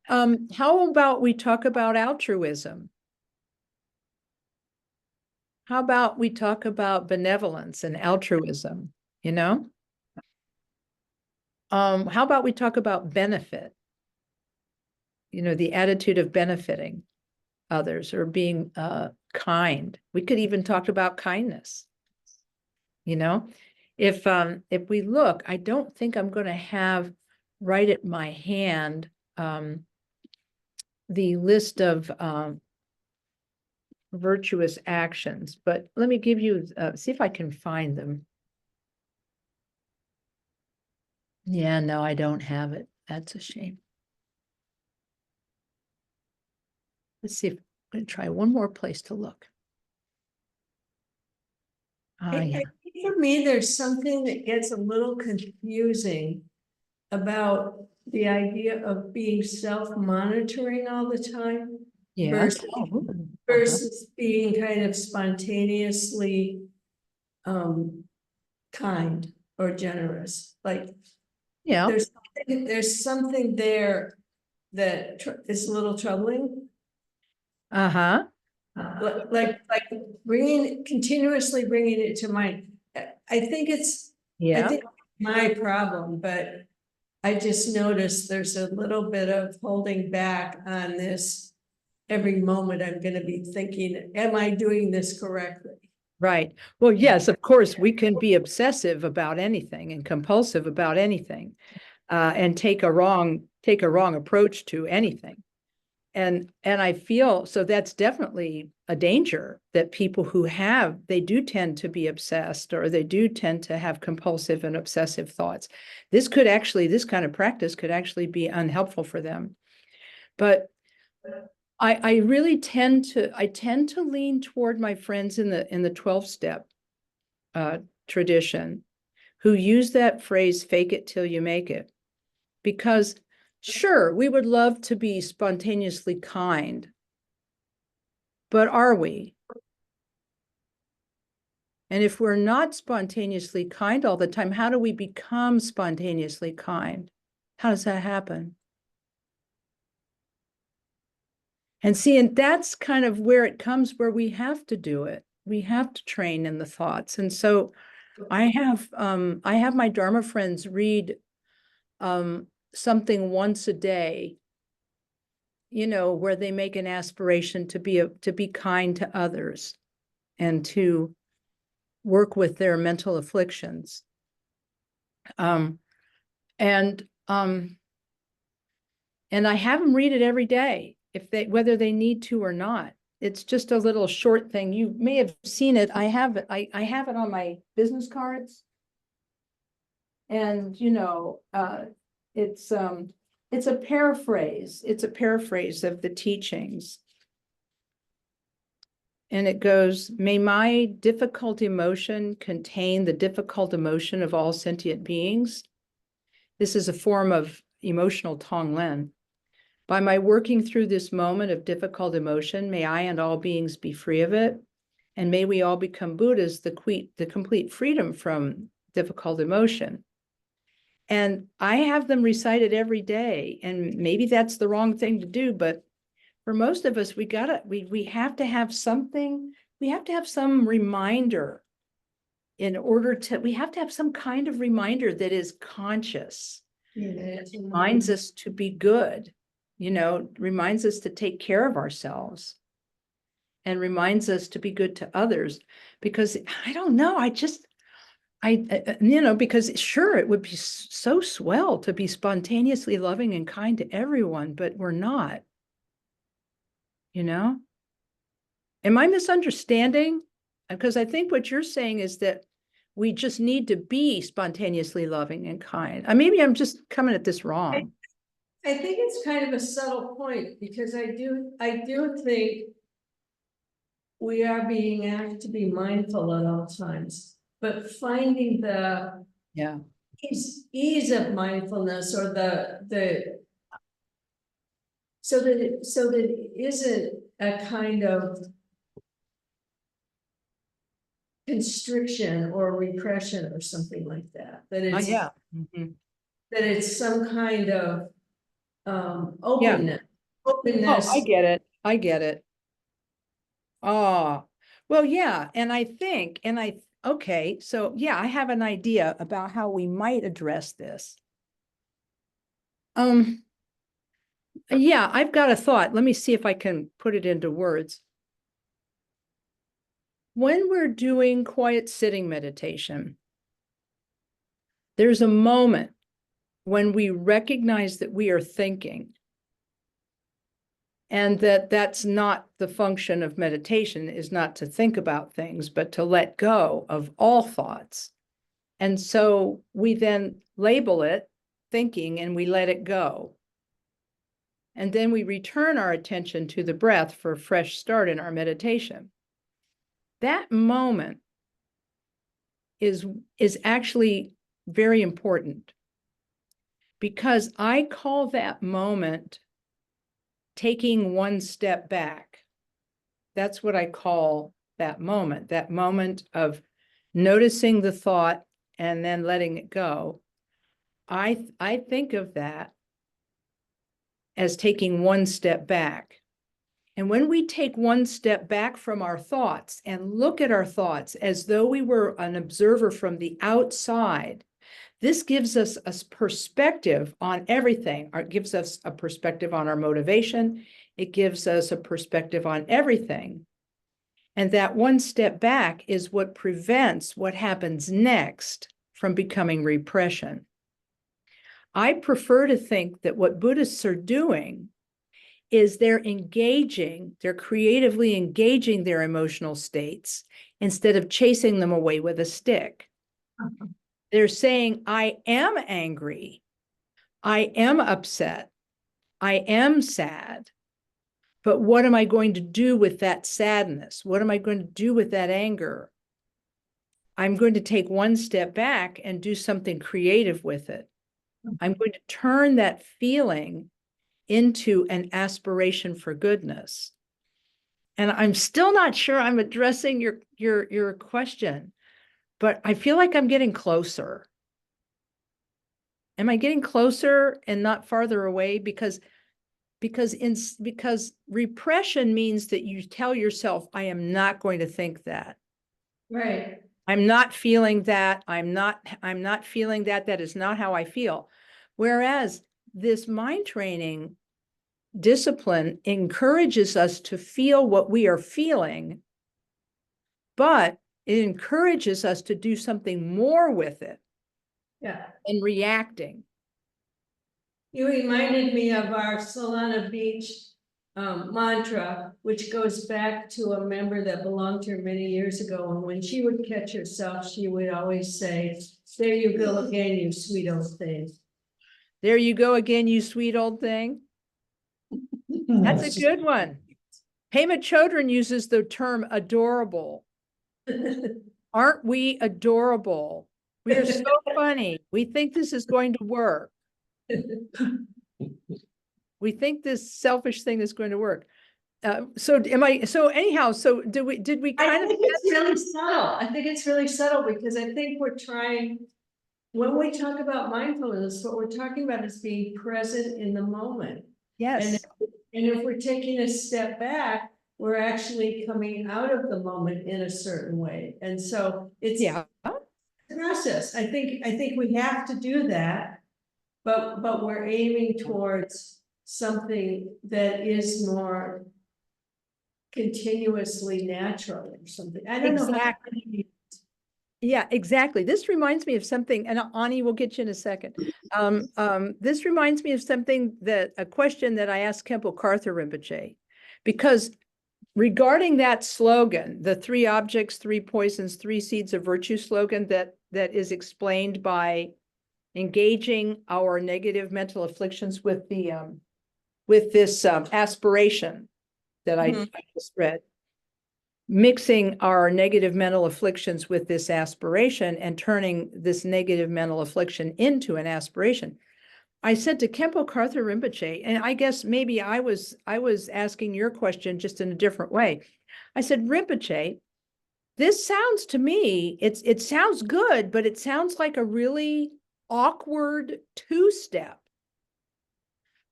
How about we talk about altruism? How about we talk about benevolence and altruism, you know? How about we talk about benefit? You know, the attitude of benefiting others or being kind. We could even talk about kindness. You know, if we look, I don't think I'm going to have right at my hand the list of virtuous actions, but let me give you, see if I can find them. Yeah, no, I don't have it. That's a shame. Let's see if I'm going to try one more place to look. I Yeah. think for me, there's something that gets a little confusing about the idea of being self-monitoring all the time Yes. versus, Uh-huh. versus being kind of spontaneously kind or generous. Like Yeah. there's something there that is a little troubling. Uh-huh. Like continuously bringing it to mind. I think I Yeah. think my problem, but I just noticed there's a little bit of holding back on this. Every moment I'm gonna be thinking, am I doing this correctly? Right. Well, yes, of course, we can be obsessive about anything and compulsive about anything, and take a wrong approach to anything. And I feel so that's definitely a danger that people who they do tend to be obsessed, or they do tend to have compulsive and obsessive thoughts. This kind of practice could actually be unhelpful for them. But I really tend to lean toward my friends in the 12-step tradition who use that phrase, fake it till you make it. Because sure, we would love to be spontaneously kind, but are we? And if we're not spontaneously kind all the time, how do we become spontaneously kind? How does that happen? And see, and that's kind of where it comes, where we have to do it. We have to train in the thoughts. And so I have my Dharma friends read something once a day, where they make an aspiration to be kind to others and to work with their mental afflictions. And I have them read it every day, whether they need to or not. It's just a little short thing. You may have seen it. I have it. I have it on my business cards. And it's a paraphrase. It's a paraphrase of the teachings. And it goes, may my difficult emotion contain the difficult emotion of all sentient beings. This is a form of emotional Tonglen. By my working through this moment of difficult emotion, may I and all beings be free of it. And may we all become Buddhas, the complete freedom from difficult emotion. And I have them recite it every day. And maybe that's the wrong thing to do, but for most of us, we have to have something, we have to have some reminder we have to have some kind of reminder that is conscious. It reminds us to be good, reminds us to take care of ourselves and reminds us to be good to others. Because I don't know, because sure, it would be so swell to be spontaneously loving and kind to everyone, but we're not. Am I misunderstanding? Because I think what you're saying is that we just need to be spontaneously loving and kind. Maybe I'm just coming at this wrong. I think it's kind of a subtle point, because I do think we are being asked to be mindful at all times, but finding the ease of mindfulness, or so that it isn't a kind of constriction or repression or something like that. That it's that it's some kind of openness. Oh, I get it. I get it. Oh, well, yeah. And okay, so yeah, I have an idea about how we might address this. Yeah, I've got a thought. Let me see if I can put it into words. When we're doing quiet sitting meditation, there's a moment when we recognize that we are thinking, and that's not the function of meditation, is not to think about things, but to let go of all thoughts. And so we then label it thinking and we let it go. And then we return our attention to the breath for a fresh start in our meditation. That moment is actually very important, because I call that moment taking one step back. That's what I call that moment of noticing the thought and then letting it go. I think of that as taking one step back. And when we take one step back from our thoughts and look at our thoughts as though we were an observer from the outside, this gives us a perspective on everything. It gives us a perspective on our motivation. It gives us a perspective on everything. And that one step back is what prevents what happens next from becoming repression. I prefer to think that what Buddhists are doing is they're creatively engaging their emotional states instead of chasing them away with a stick. They're saying, I am angry, I am upset, I am sad, but what am I going to do with that sadness? What am I going to do with that anger? I'm going to take one step back and do something creative with it. I'm going to turn that feeling into an aspiration for goodness. And I'm still not sure I'm addressing your question, but I feel like I'm getting closer. Am I getting closer and not farther away? Because repression means that you tell yourself, I am not going to think that. Right. I'm not feeling that. I'm not feeling that. That is not how I feel. Whereas this mind training discipline encourages us to feel what we are feeling, but it encourages us to do something more with it. Yeah. And reacting. You reminded me of our Solana Beach mantra, which goes back to a member that belonged to her many years ago. And when she would catch herself, she would always say, there you go again, you sweet old thing. There you go again, you sweet old thing. That's a good one. Pema Chodron uses the term adorable. Aren't we adorable? We are so funny. We think this is going to work. We think this selfish thing is going to work. So anyhow, so did we kind I think it's really subtle. I think it's really subtle because I think we're trying, when we talk about mindfulness, what we're talking about is being present in the moment. Yes. And if we're taking a step back, we're actually coming out of the moment in a certain way. And so it's a process. I think we have to do that, but we're aiming towards something that is more continuously natural or something. I don't know. Exactly. Yeah, exactly. This reminds me of something, and Ani will get you in a second. This reminds me of a question that I asked Kempo Karthar Rinpoche, because regarding that slogan, the 3 objects, 3 poisons, 3 seeds of virtue slogan that is explained by engaging our negative mental afflictions with this aspiration that I just read. Mixing our negative mental afflictions with this aspiration and turning this negative mental affliction into an aspiration. I said to Kempo Karthar Rinpoche, and I guess maybe I was asking your question just in a different way. I said, Rinpoche, this sounds to me, it sounds good, but it sounds like a really awkward 2-step.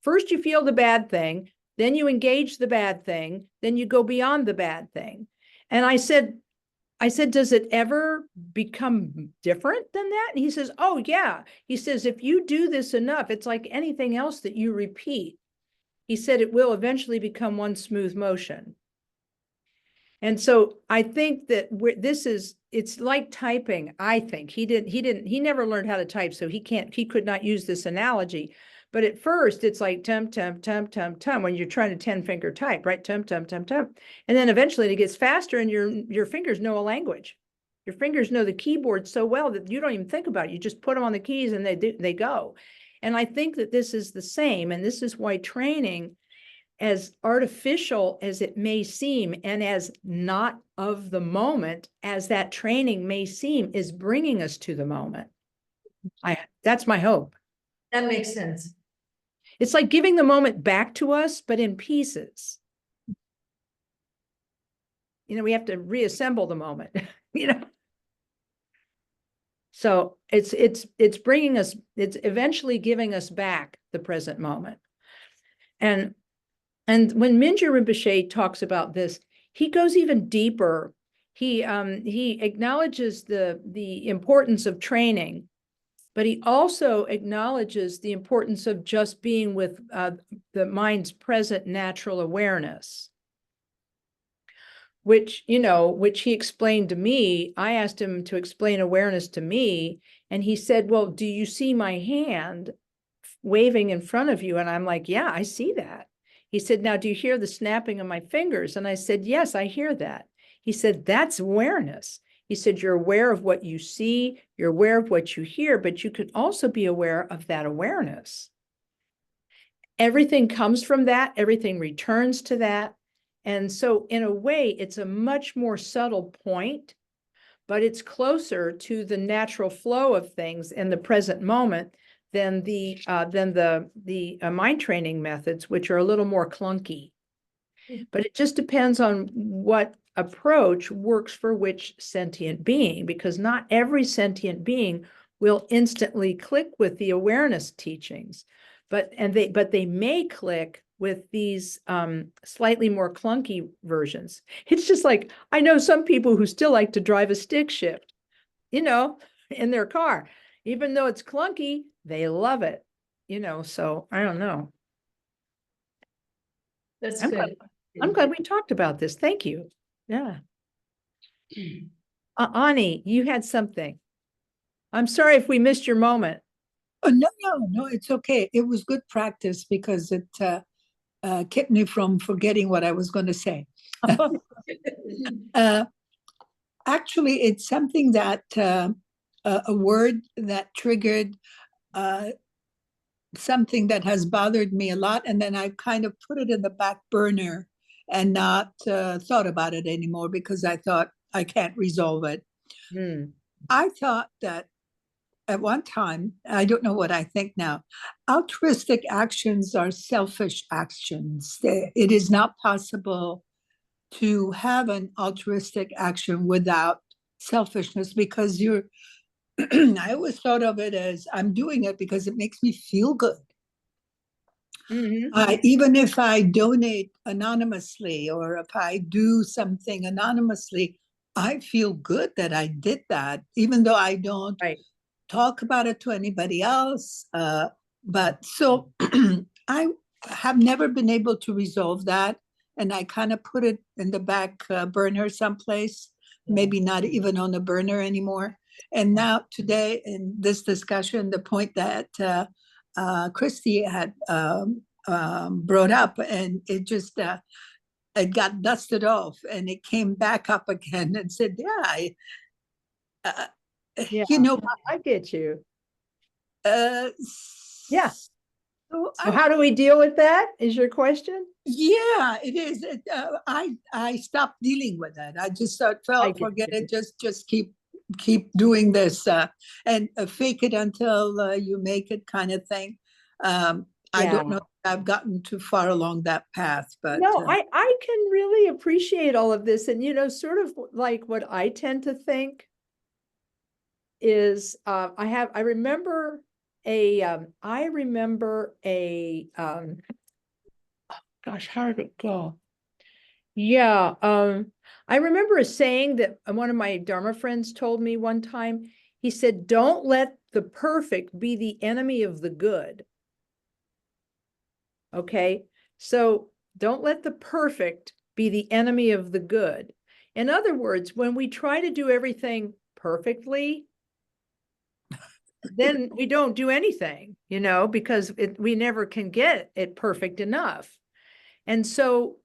First, you feel the bad thing, then you engage the bad thing, then you go beyond the bad thing. And I said, does it ever become different than that? And he says, oh, yeah. He says, if you do this enough, it's like anything else that you repeat. He said, it will eventually become one smooth motion. And so I think that it's like typing. I think he never learned how to type, so he could not use this analogy. But at first it's like tum, tum, tum, tum, tum, when you're trying to 10-finger type, right? Tum, tum, tum, tum. And then eventually it gets faster and your fingers know a language. Your fingers know the keyboard so well that you don't even think about it. You just put them on the keys and they go. And I think that this is the same, and this is why training, as artificial as it may seem, and as not of the moment as that training may seem, is bringing us to the moment. That's my hope. That makes sense. It's like giving the moment back to us, but in pieces. We have to reassemble the moment, So it's bringing us, it's eventually giving us back the present moment. And when Mingyur Rinpoche talks about this, he goes even deeper. He acknowledges the importance of training, but he also acknowledges the importance of just being with the mind's present natural awareness, which he explained to me. I asked him to explain awareness to me, and he said, well, do you see my hand waving in front of you? And I'm like, yeah, I see that. He said, now, do you hear the snapping of my fingers? And I said, yes, I hear that. He said, that's awareness. He said, you're aware of what you see, you're aware of what you hear, but you could also be aware of that awareness. Everything comes from that, everything returns to that. And so in a way, it's a much more subtle point, but it's closer to the natural flow of things in the present moment than the mind training methods, which are a little more clunky. But it just depends on what approach works for which sentient being, because not every sentient being will instantly click with the awareness teachings, but they may click with these slightly more clunky versions. It's just like, I know some people who still like to drive a stick shift, in their car. Even though it's clunky, they love it, so I don't know. That's I'm good. I'm glad we talked about this. Thank you. Yeah. Ani, you had something. I'm sorry if we missed your moment. Oh, no, it's okay. It was good practice because it kept me from forgetting what I was going to say. Actually, it's something that a word that triggered something that has bothered me a lot, and then I kind of put it in the back burner and not thought about it anymore because I thought I can't resolve it. I thought that at one time, I don't know what I think now, altruistic actions are selfish actions. It is not possible to have an altruistic action without selfishness because I always thought of it as I'm doing it because it makes me feel good. Even if I donate anonymously or if I do something anonymously, I feel good that I did that, even though I don't talk about it to anybody else. But so I have never been able to resolve that. And I kind of put it in the back burner someplace, maybe not even on the burner anymore. And now today in this discussion, the point that Christy had brought up, and it just it got dusted off and it came back up again and said, Yeah, I get you. Yeah. So how do we deal with that? Is your question? Yeah, it is. I stopped dealing with it. I just thought, well, forget it. Just keep doing this and fake it until you make it, kind of thing. I don't know if I've gotten too far along that path, but no, I can really appreciate all of this, and sort of like what I tend to think is I remember a gosh, how did it go? Yeah, I remember a saying that one of my Dharma friends told me one time. He said, don't let the perfect be the enemy of the good. Okay, so don't let the perfect be the enemy of the good. In other words, when we try to do everything perfectly, then we don't do anything, because we never can get it perfect enough. And so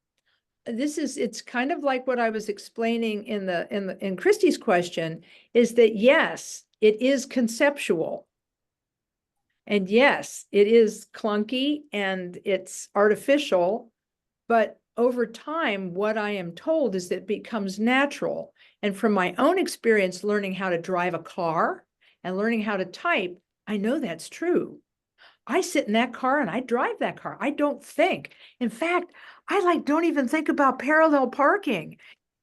it's kind of like what I was explaining in Christy's question, is that yes, it is conceptual. And yes, it is clunky and it's artificial, but over time, what I am told is that it becomes natural. And from my own experience, learning how to drive a car and learning how to type, I know that's true. I sit in that car and I drive that car. I don't think. In fact, I don't even think about parallel parking.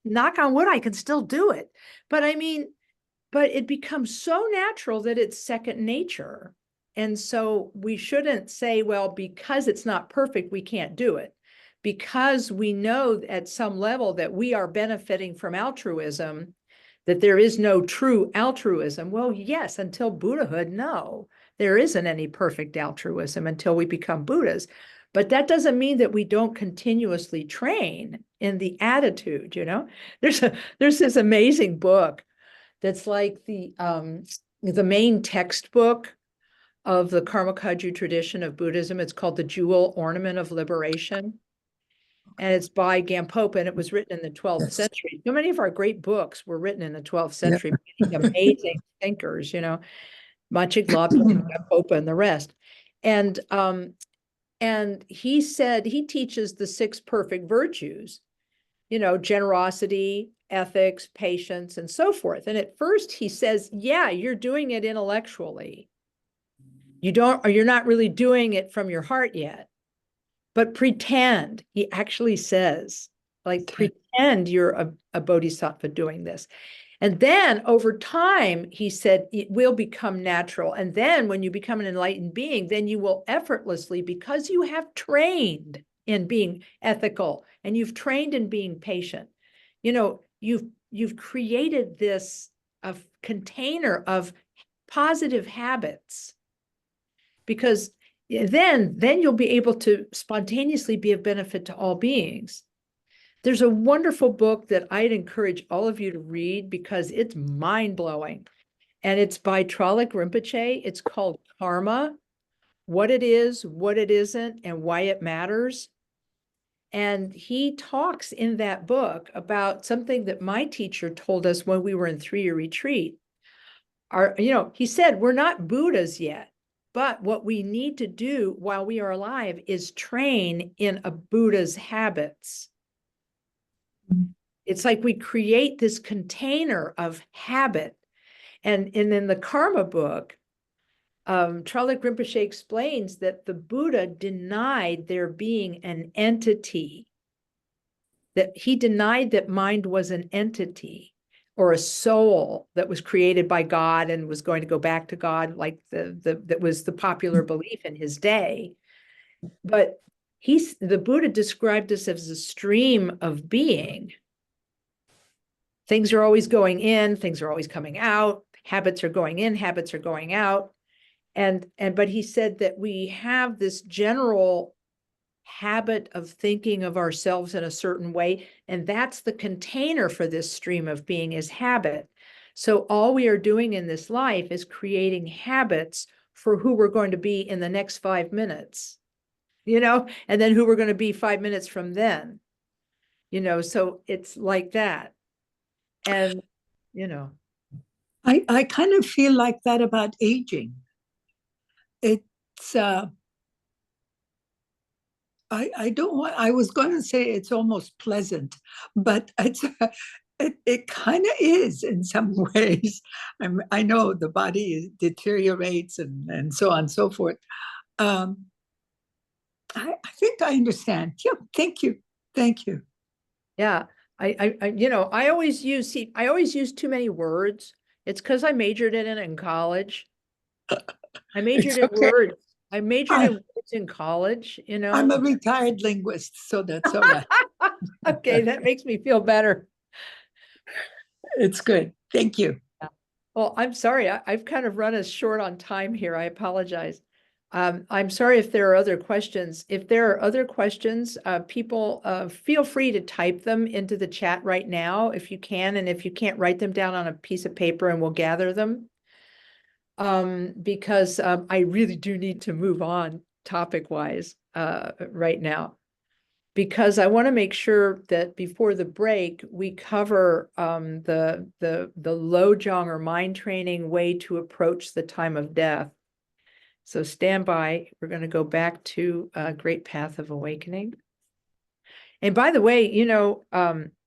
Knock on wood, I can still do it. But I mean, but it becomes so natural that it's second nature. And so we shouldn't say, well, because it's not perfect, we can't do it. Because we know at some level that we are benefiting from altruism, that there is no true altruism. Well, yes, until Buddhahood, no, there isn't any perfect altruism until we become Buddhas. But that doesn't mean that we don't continuously train in the attitude, you know? There's this amazing book that's like the main textbook of the Karma Kagyu tradition of Buddhism. It's called The Jewel Ornament of Liberation. And it's by Gampopa, and it was written in the 12th Yes. century. So many of our great books were written in the 12th Yeah. century, amazing thinkers, you know, Machig Lobsang, Gampopa, and the rest. And he said he teaches the 6 perfect virtues, you know, generosity, ethics, patience, and so forth. And at first he says, yeah, you're doing it intellectually. You're not really doing it from your heart yet, but pretend, he actually says, like, pretend you're a bodhisattva doing this. And then over time, he said, it will become natural. And then when you become an enlightened being, then you will effortlessly, because you have trained in being ethical and you've trained in being patient, you know, you've created this container of positive habits, because then you'll be able to spontaneously be of benefit to all beings. There's a wonderful book that I'd encourage all of you to read because it's mind-blowing. And it's by Tralik Rinpoche. It's called Karma, What It Is, What It Isn't, and Why It Matters. And he talks in that book about something that my teacher told us when we were in 3-year retreat. He said, we're not Buddhas yet, but what we need to do while we are alive is train in a Buddha's habits. It's like we create this container of habit. And in the Karma book, Tralik Rinpoche explains that the Buddha denied there being an entity, that he denied that mind was an entity or a soul that was created by God and was going to go back to God, like that was the popular belief in his day. But the Buddha described this as a stream of being. Things are always going in, things are always coming out, habits are going in, habits are going out. But he said that we have this general habit of thinking of ourselves in a certain way, and that's the container for this stream of being, is habit. So all we are doing in this life is creating habits for who we're going to be in the next 5 minutes, you know, and then who we're going to be 5 minutes from then, you know, so it's like that. And, you know, I kind of feel like that about aging. It's I don't want, I was going to say it's almost pleasant, but it kind of is in some ways. I know the body deteriorates and so on and so forth. I think I understand. Yeah, thank you. Thank you. yeah. I always use too many words. It's because I majored in it in college. I majored in okay. words. I majored in words in college, you know. I'm a retired linguist, so that's all right. Okay, that makes me feel better. It's good. Thank you. Well, I'm sorry. I've kind of run us short on time here. I apologize. I'm sorry if there are other questions. If there are other questions, people feel free to type them into the chat right now if you can. And if you can't, write them down on a piece of paper and we'll gather them. Because I really do need to move on topic-wise right now. Because I want to make sure that before the break, we cover the Lojong or mind training way to approach the time of death. So stand by. We're going to go back to a great path of awakening. And by the way,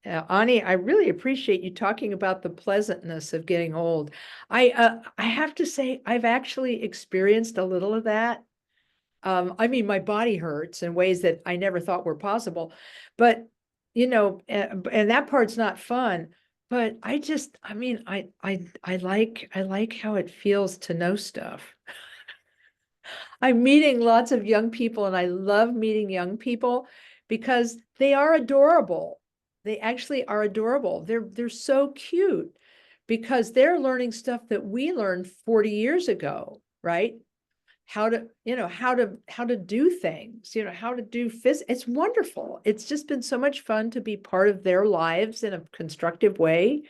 Ani, I really appreciate you talking about the pleasantness of getting old. I have to say, I've actually experienced a little of that. I mean, my body hurts in ways that I never thought were possible, but and that part's not fun. But I like how it feels to know stuff. I'm meeting lots of young people, and I love meeting young people because they are adorable. They actually are adorable. They're so cute because they're learning stuff that we learned 40 years ago, right? How to do things, how to do physics. It's wonderful. It's just been so much fun to be part of their lives in a constructive way.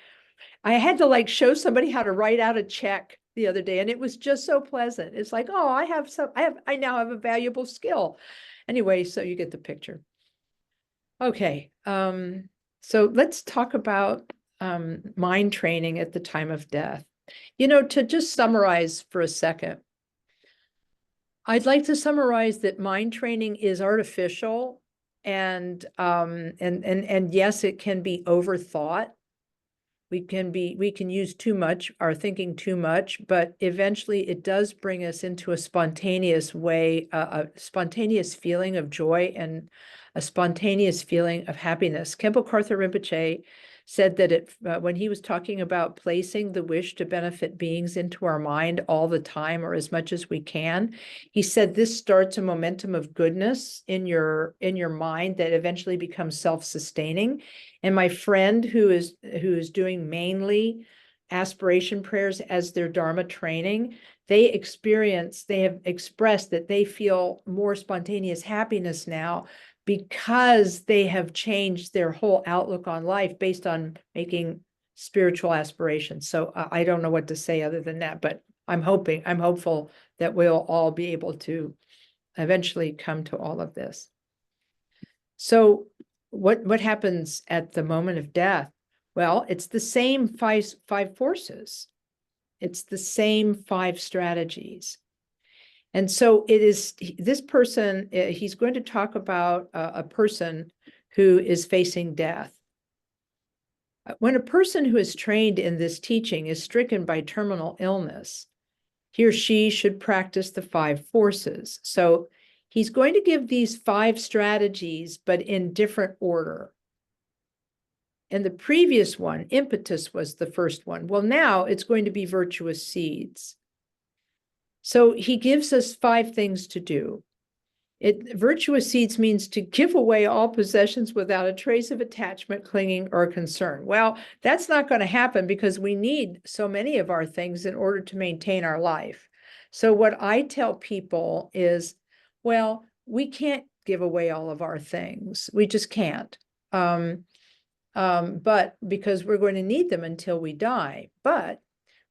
I had to like show somebody how to write out a check the other day, and it was just so pleasant. It's like, oh, I now have a valuable skill. Anyway, so you get the picture. Okay, so let's talk about mind training at the time of death. To just summarize for a second, I'd like to summarize that mind training is artificial, and yes, it can be overthought. We can use too much, our thinking too much, but eventually it does bring us into a spontaneous way, a spontaneous feeling of joy and a spontaneous feeling of happiness. Khenpo Karthar Rinpoche said that when he was talking about placing the wish to benefit beings into our mind all the time or as much as we can, he said this starts a momentum of goodness in your mind that eventually becomes self-sustaining. And my friend who is doing mainly aspiration prayers as their Dharma training, they have expressed that they feel more spontaneous happiness now because they have changed their whole outlook on life based on making spiritual aspirations. So I don't know what to say other than that, but I'm hopeful that we'll all be able to eventually come to all of this. So what happens at the moment of death? Well, it's the same five forces. It's the same 5 strategies. And so it is this person, he's going to talk about a person who is facing death. When a person who is trained in this teaching is stricken by terminal illness, he or she should practice the 5 forces. So he's going to give these 5 strategies, but in different order. And the previous one, impetus, was the first one. Well, now it's going to be virtuous seeds. So he gives us 5 things to do. Virtuous seeds means to give away all possessions without a trace of attachment, clinging, or concern. Well, that's not going to happen because we need so many of our things in order to maintain our life. So what I tell people is, well, we can't give away all of our things. We just can't. But because we're going to need them until we die. But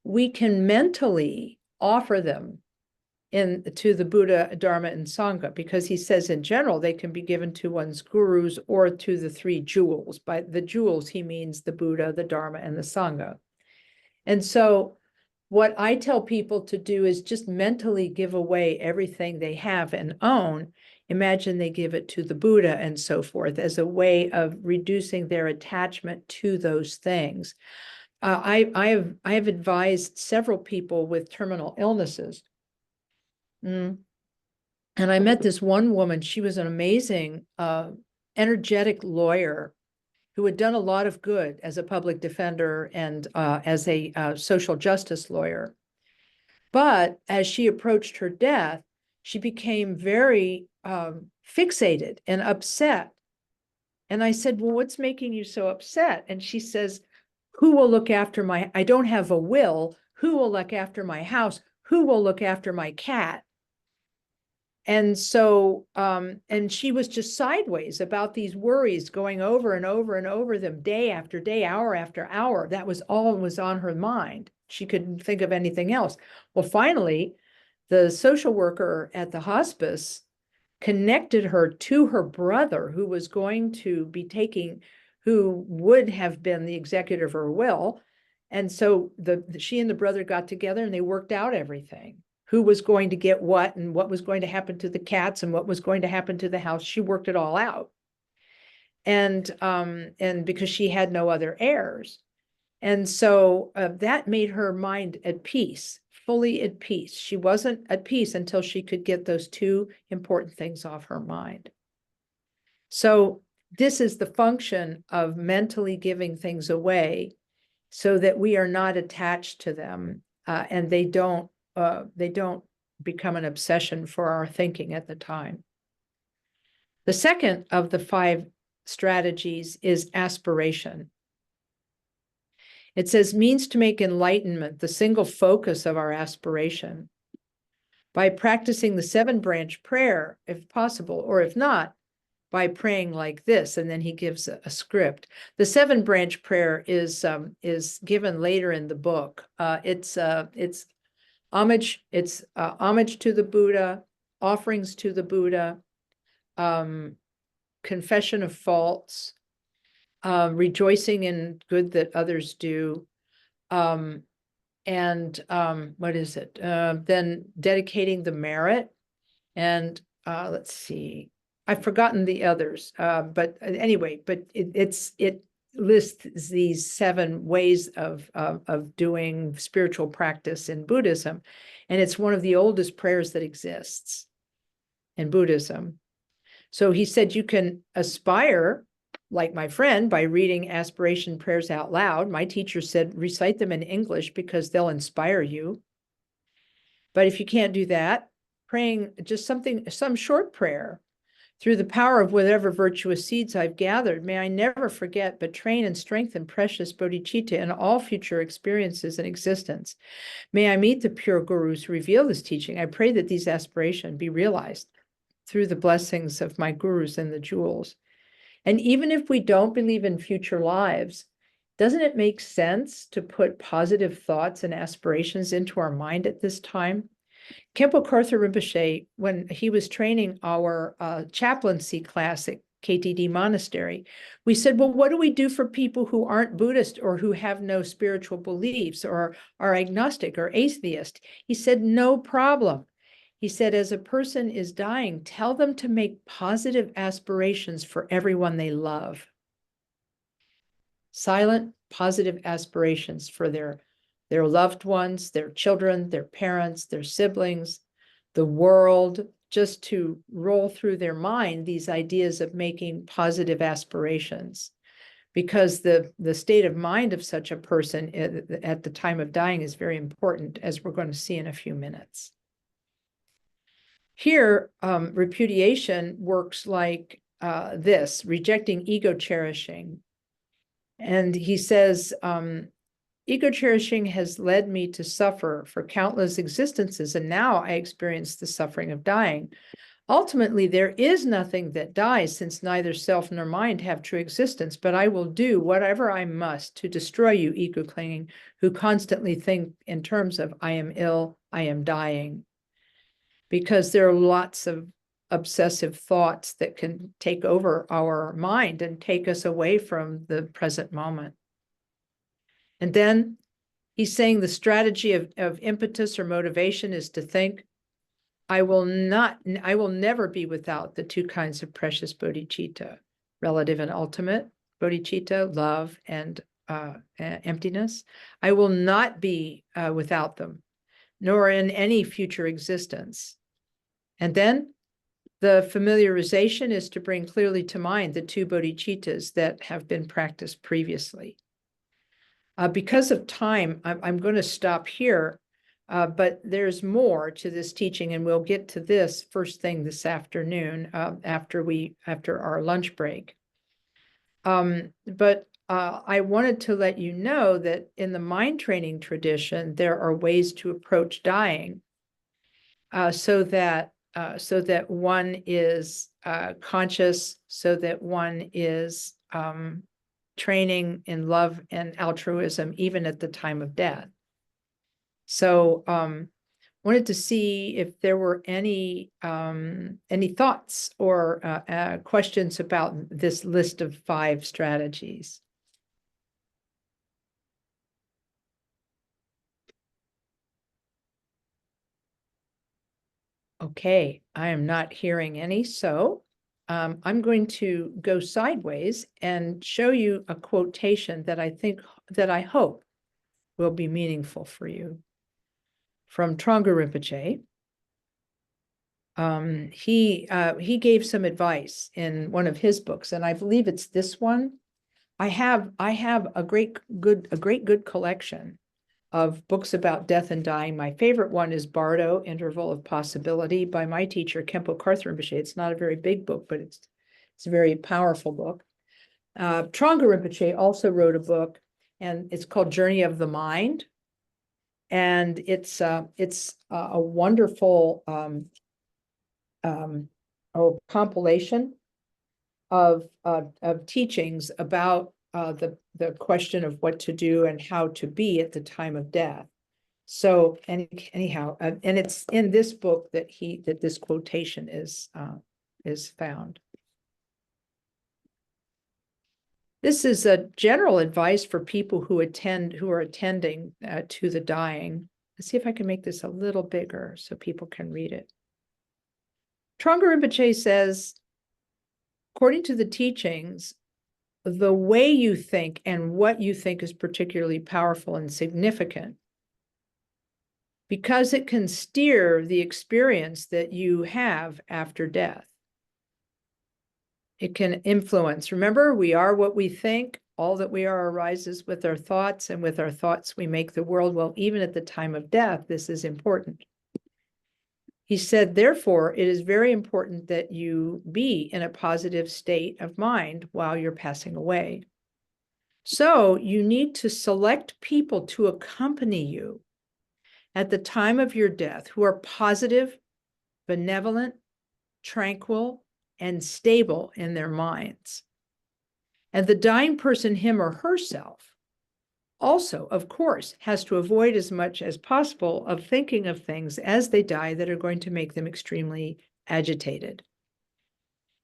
we can mentally offer them to the Buddha, Dharma, and Sangha, because he says in general, they can be given to one's gurus or to the 3 jewels. By the jewels, he means the Buddha, the Dharma, and the Sangha. And so what I tell people to do is just mentally give away everything they have and own. Imagine they give it to the Buddha and so forth as a way of reducing their attachment to those things. I have advised several people with terminal illnesses. And I met this one woman. She was an amazing, energetic lawyer who had done a lot of good as a public defender and as a social justice lawyer. But as she approached her death, she became very fixated and upset. And I said, well, what's making you so upset? And she says, who will look after I don't have a will. Who will look after my house? Who will look after my cat? And so, and she was just sideways about these worries going over and over and over them day after day, hour after hour. That was all was on her mind. She couldn't think of anything else. Well, finally, the social worker at the hospice connected her to her brother, who was going to be who would have been the executor of her will. And so she and the brother got together and they worked out everything. who was going to get what and what was going to happen to the cats and what was going to happen to the house. She worked it all out. And because she had no other heirs. And so that made her mind at peace, fully at peace. She wasn't at peace until she could get those two important things off her mind. So this is the function of mentally giving things away so that we are not attached to them, and they don't become an obsession for our thinking at the time. The second of the 5 strategies is aspiration. It says means to make enlightenment the single focus of our aspiration. By practicing the 7-branch prayer, if possible, or if not, by praying like this, and then he gives a script. The 7-branch prayer is given later in the book. It's homage. It's homage to the Buddha, offerings to the Buddha, confession of faults, rejoicing in good that others do, and what is it? Then dedicating the merit, and let's see. I've forgotten the others, but anyway, but it lists these 7 ways of doing spiritual practice in Buddhism, and it's one of the oldest prayers that exists in Buddhism. So he said you can aspire, like my friend, by reading aspiration prayers out loud. My teacher said recite them in English because they'll inspire you. But if you can't do that, praying just some short prayer. Through the power of whatever virtuous seeds I've gathered, may I never forget, but train and strengthen precious bodhicitta in all future experiences and existence. May I meet the pure gurus who reveal this teaching. I pray that these aspirations be realized through the blessings of my gurus and the jewels. And even if we don't believe in future lives, doesn't it make sense to put positive thoughts and aspirations into our mind at this time? Khenpo Karthar Rinpoche, when he was training our chaplaincy class at KTD Monastery, we said, well, what do we do for people who aren't Buddhist or who have no spiritual beliefs or are agnostic or atheist? He said, no problem. He said, as a person is dying, tell them to make positive aspirations for everyone they love. Silent, positive aspirations for their loved ones, their children, their parents, their siblings, the world, just to roll through their mind these ideas of making positive aspirations. Because the state of mind of such a person at the time of dying is very important, as we're going to see in a few minutes. Here, repudiation works like this, rejecting ego cherishing. And he says, ego cherishing has led me to suffer for countless existences, and now I experience the suffering of dying. Ultimately, there is nothing that dies, since neither self nor mind have true existence, but I will do whatever I must to destroy you, ego clinging, who constantly think in terms of I am ill, I am dying. Because there are lots of obsessive thoughts that can take over our mind and take us away from the present moment. And then he's saying the strategy of impetus or motivation is to think, I will never be without the 2 kinds of precious bodhicitta, relative and ultimate bodhicitta, love and emptiness. I will not be without them, nor in any future existence. And then the familiarization is to bring clearly to mind the 2 bodhicittas that have been practiced previously. Because of time, I'm going to stop here, but there's more to this teaching, and we'll get to this first thing this afternoon after our lunch break. But I wanted to let you know that in the mind training tradition, there are ways to approach dying so that one is conscious, so that one is training in love and altruism, even at the time of death. So wanted to see if there were any thoughts or questions about this list of 5 strategies. Okay, I am not hearing any, so I'm going to go sideways and show you a quotation that I hope will be meaningful for you from Trungpa Rinpoche. He gave some advice in one of his books, and I believe it's this one. I have a great good collection of books about death and dying. My favorite one is Bardo, Interval of Possibility, by my teacher, Khenpo Karthar Rinpoche. It's not a very big book, but it's a very powerful book. Trungpa Rinpoche also wrote a book, and it's called Journey of the Mind. And it's a wonderful compilation of teachings about the question of what to do and how to be at the time of death. So anyhow, and it's in this book that this quotation is found. This is a general advice for people who are attending to the dying. Let's see if I can make this a little bigger so people can read it. Trungpa Rinpoche says, according to the teachings, the way you think and what you think is particularly powerful and significant, because it can steer the experience that you have after death. It can influence. Remember, we are what we think. All that we are arises with our thoughts, and with our thoughts we make the world. Well, even at the time of death, this is important. He said, therefore, it is very important that you be in a positive state of mind while you're passing away. So you need to select people to accompany you at the time of your death who are positive, benevolent, tranquil, and stable in their minds. And the dying person, him or herself, also, of course, has to avoid as much as possible of thinking of things as they die that are going to make them extremely agitated.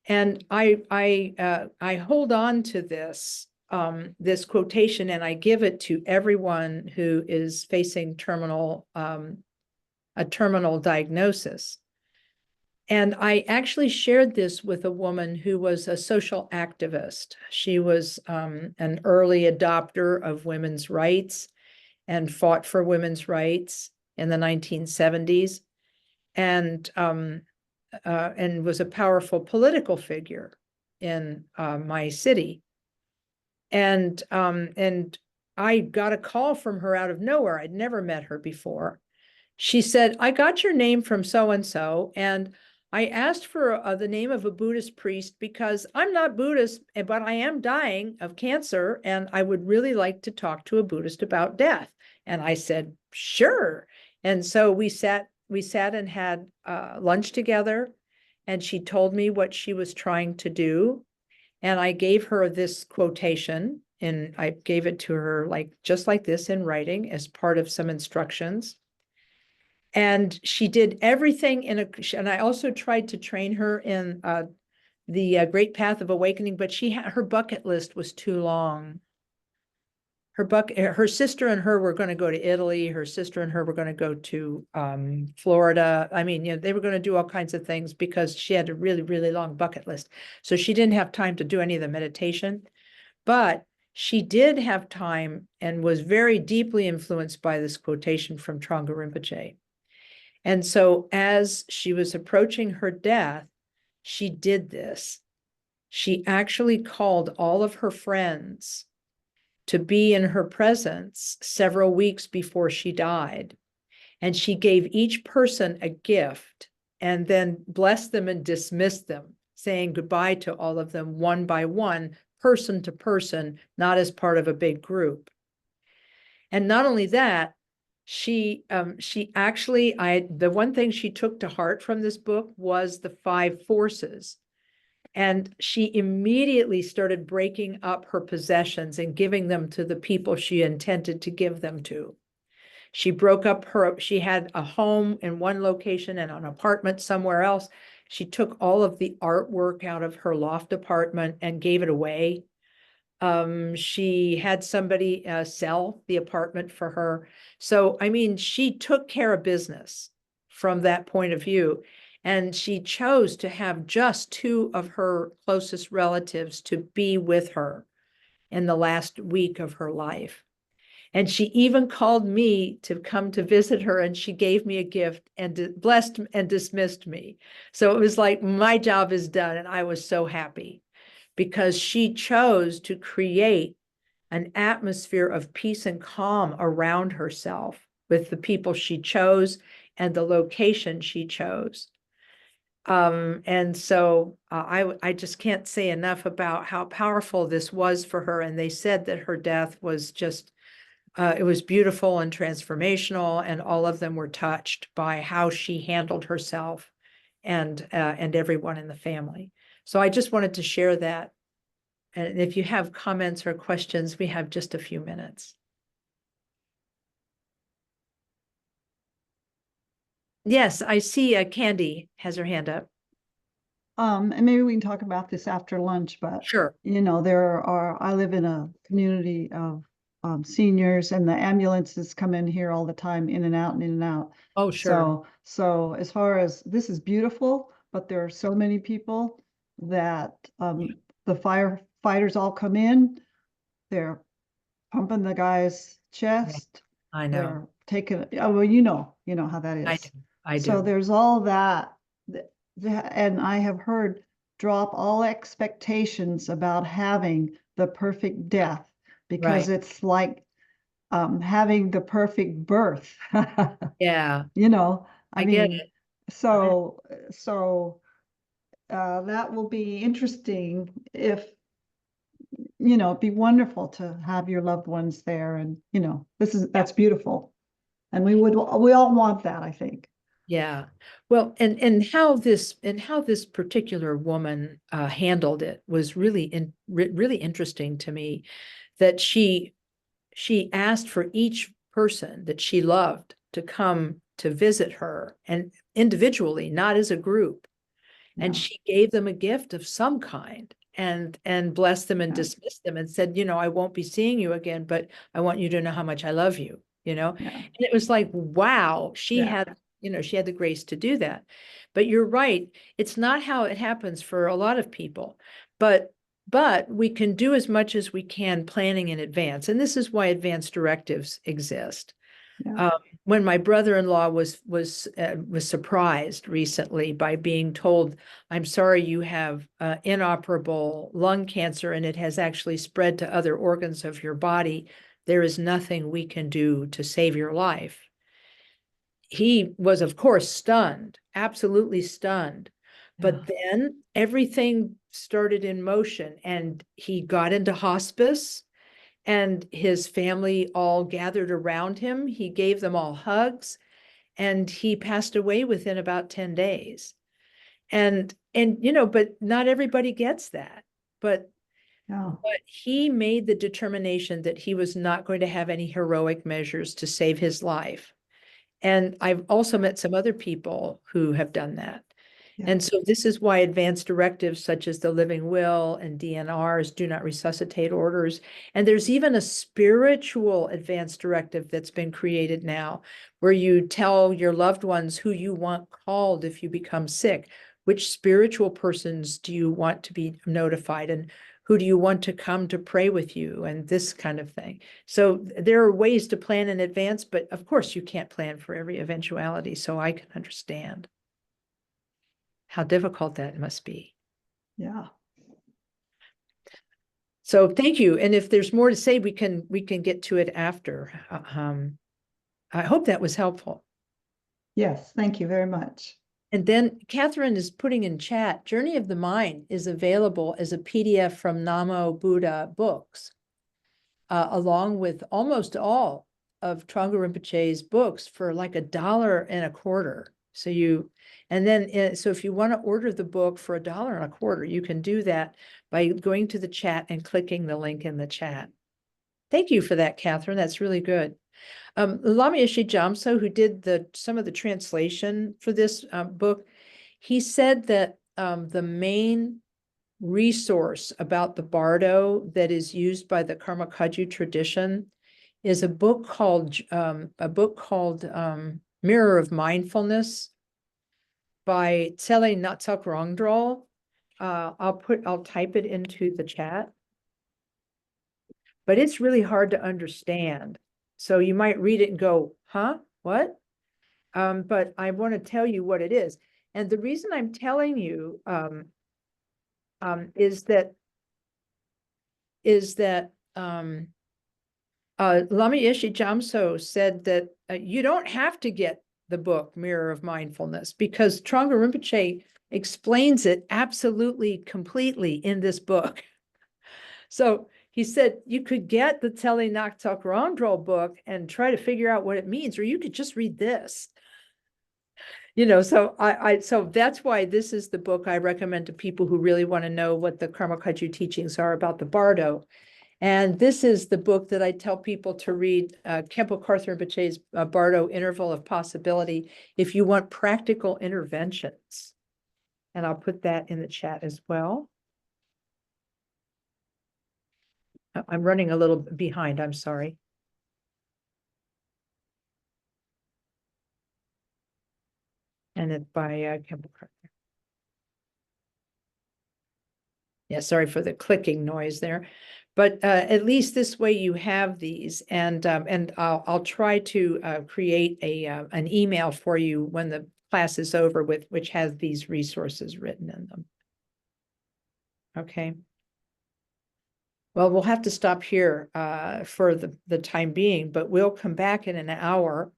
And I hold on to this quotation, and I give it to everyone who is facing a terminal diagnosis. And I actually shared this with a woman who was a social activist. She was an early adopter of women's rights and fought for women's rights in the 1970s, and was a powerful political figure in my city. And I got a call from her out of nowhere. I'd never met her before. She said, I got your name from so-and-so, and I asked for the name of a Buddhist priest because I'm not Buddhist, but I am dying of cancer, and I would really like to talk to a Buddhist about death. And I said, sure. And so we sat and had lunch together, and she told me what she was trying to do. And I gave her this quotation, and I gave it to her just like this in writing as part of some instructions. And she did everything and I also tried to train her in the Great Path of Awakening, but her bucket list was too long. Her sister and her were going to go to Italy. Her sister and her were going to go to Florida. I mean, they were going to do all kinds of things because she had a really, really long bucket list. So she didn't have time to do any of the meditation, but she did have time and was very deeply influenced by this quotation from Trungpa Rinpoche. And so as she was approaching her death, she did this. She actually called all of her friends to be in her presence several weeks before she died. And she gave each person a gift and then blessed them and dismissed them, saying goodbye to all of them one by one, person to person, not as part of a big group. And not only that, she actually, the one thing she took to heart from this book was the 5 forces. And she immediately started breaking up her possessions and giving them to the people she intended to give them to. She broke up she had a home in one location and an apartment somewhere else. She took all of the artwork out of her loft apartment and gave it away. She had somebody sell the apartment for her. So, I mean, she took care of business from that point of view. And she chose to have just two of her closest relatives to be with her in the last week of her life. And she even called me to come to visit her, and she gave me a gift and blessed and dismissed me. So it was like my job is done, and I was so happy because she chose to create an atmosphere of peace and calm around herself with the people she chose and the location she chose. And so I just can't say enough about how powerful this was for her. And they said that her death was just, it was beautiful and transformational, and all of them were touched by how she handled herself and everyone in the family. So I just wanted to share that. And if you have comments or questions, we have just a few minutes. Yes, I see Candy has her hand up. And maybe we can talk about this after lunch, but Sure. I live in a community of seniors, and the ambulances come in here all the time, in and out and in and out. Oh, sure. So as far as this is beautiful, but there are so many people that the firefighters all come in, they're pumping the guy's chest. I know. They're taking, oh, well, you know how that I is. do. I So do. there's all that, and I have heard drop all expectations about having the perfect death, because Right. it's like having the perfect birth. Yeah, I get mean, it. so that will be interesting if, it'd be wonderful to have your loved ones there, and, that's beautiful. And we all want that, I think. Yeah. Well, and how this particular woman handled it was really really interesting to me, that she asked for each person that she loved to come to visit her, and individually, not as a group. And Yeah. she gave them a gift of some kind, and blessed them and Yeah. dismissed them and said, I won't be seeing you again, but I want you to know how much I love you, Yeah. And it was like, wow, she Yeah. had, she had the grace to do that. But you're right, it's not how it happens for a lot of people. But we can do as much as we can planning in advance. And this is why advance directives exist. Yeah. When my brother-in-law was surprised recently by being told, "I'm sorry, you have inoperable lung cancer, and it has actually spread to other organs of your body. There is nothing we can do to save your life." He was, of course, stunned, absolutely stunned. But then everything started in motion, and he got into hospice, and his family all gathered around him. He gave them all hugs, and he passed away within about 10 days. And but not everybody gets that. But Yeah. he made the determination that he was not going to have any heroic measures to save his life. And I've also met some other people who have done that. Yeah. And so this is why advanced directives such as the living will and DNRs, do not resuscitate orders. And there's even a spiritual advanced directive that's been created now, where you tell your loved ones who you want called if you become sick. Which spiritual persons do you want to be notified, and who do you want to come to pray with you, and this kind of thing. So there are ways to plan in advance, but of course you can't plan for every eventuality. So I can understand how difficult that must be. Yeah. So thank you. And if there's more to say, we can get to it after. I hope that was helpful. Yes, thank you very much. And then Catherine is putting in chat, Journey of the Mind is available as a PDF from Namo Buddha books, along with almost all of Trungpa Rinpoche's books for like $1.25. So so if you want to order the book for $1.25, you can do that by going to the chat and clicking the link in the chat. Thank you for that, Catherine. That's really good. Lama Yeshe Jamso, who did some of the translation for this book, he said that the main resource about the Bardo that is used by the Karma Kagyu tradition is a book called Mirror of Mindfulness by Tsele Natsuk Rongdrol. I'll type it into the chat. But it's really hard to understand. So you might read it and go, huh, what? But I want to tell you what it is. And the reason I'm telling you is that Lama Yeshe Jamso said that you don't have to get the book Mirror of Mindfulness, because Trungpa Rinpoche explains it absolutely completely in this book. So he said you could get the Tsele Naktok Rondrol book and try to figure out what it means, or you could just read this. So so that's why this is the book I recommend to people who really want to know what the Karma Kagyu teachings are about the Bardo. And this is the book that I tell people to read, Khenpo Karthar Rinpoche's Bardo Interval of Possibility, if you want practical interventions. And I'll put that in the chat as well. I'm running a little behind, I'm sorry. And it's by Khenpo Karthar. Yeah, sorry for the clicking noise there. But at least this way you have these, and I'll try to create an email for you when the class is over with, which has these resources written in them. Okay. Well, we'll have to stop here for the time being, but we'll come back in an hour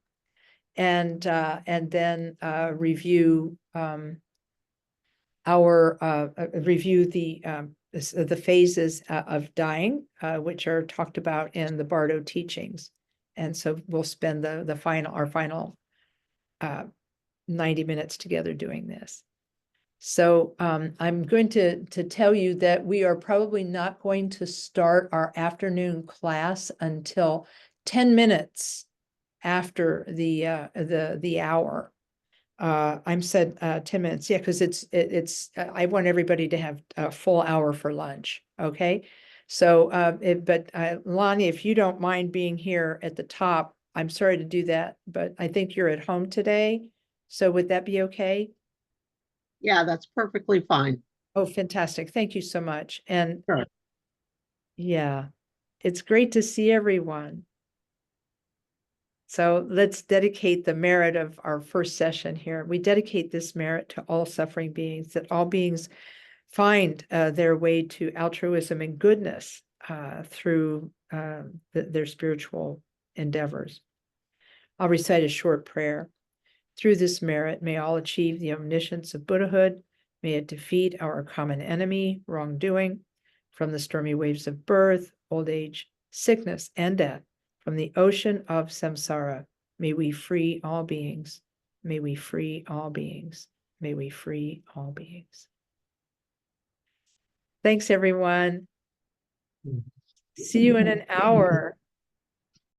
and then review review the phases of dying, which are talked about in the Bardo teachings. And so we'll spend our final 90 minutes together doing this. So I'm going to tell you that we are probably not going to start our afternoon class until 10 minutes after the hour. I'm said 10 minutes, yeah, because it's I want everybody to have a full hour for lunch. Okay, so but Lonnie, if you don't mind being here at the top, I'm sorry to do that, but I think you're at home today, so would that be okay? Yeah, that's perfectly fine. Oh, fantastic. Thank you so much. And Sure. yeah, it's great to see everyone. So let's dedicate the merit of our first session here. We dedicate this merit to all suffering beings, that all beings find their way to altruism and goodness through their spiritual endeavors. I'll recite a short prayer. Through this merit, may all achieve the omniscience of Buddhahood. May it defeat our common enemy, wrongdoing, from the stormy waves of birth, old age, sickness, and death. From the ocean of samsara, may we free all beings. May we free all beings. May we free all beings. Thanks, everyone. See you in an hour.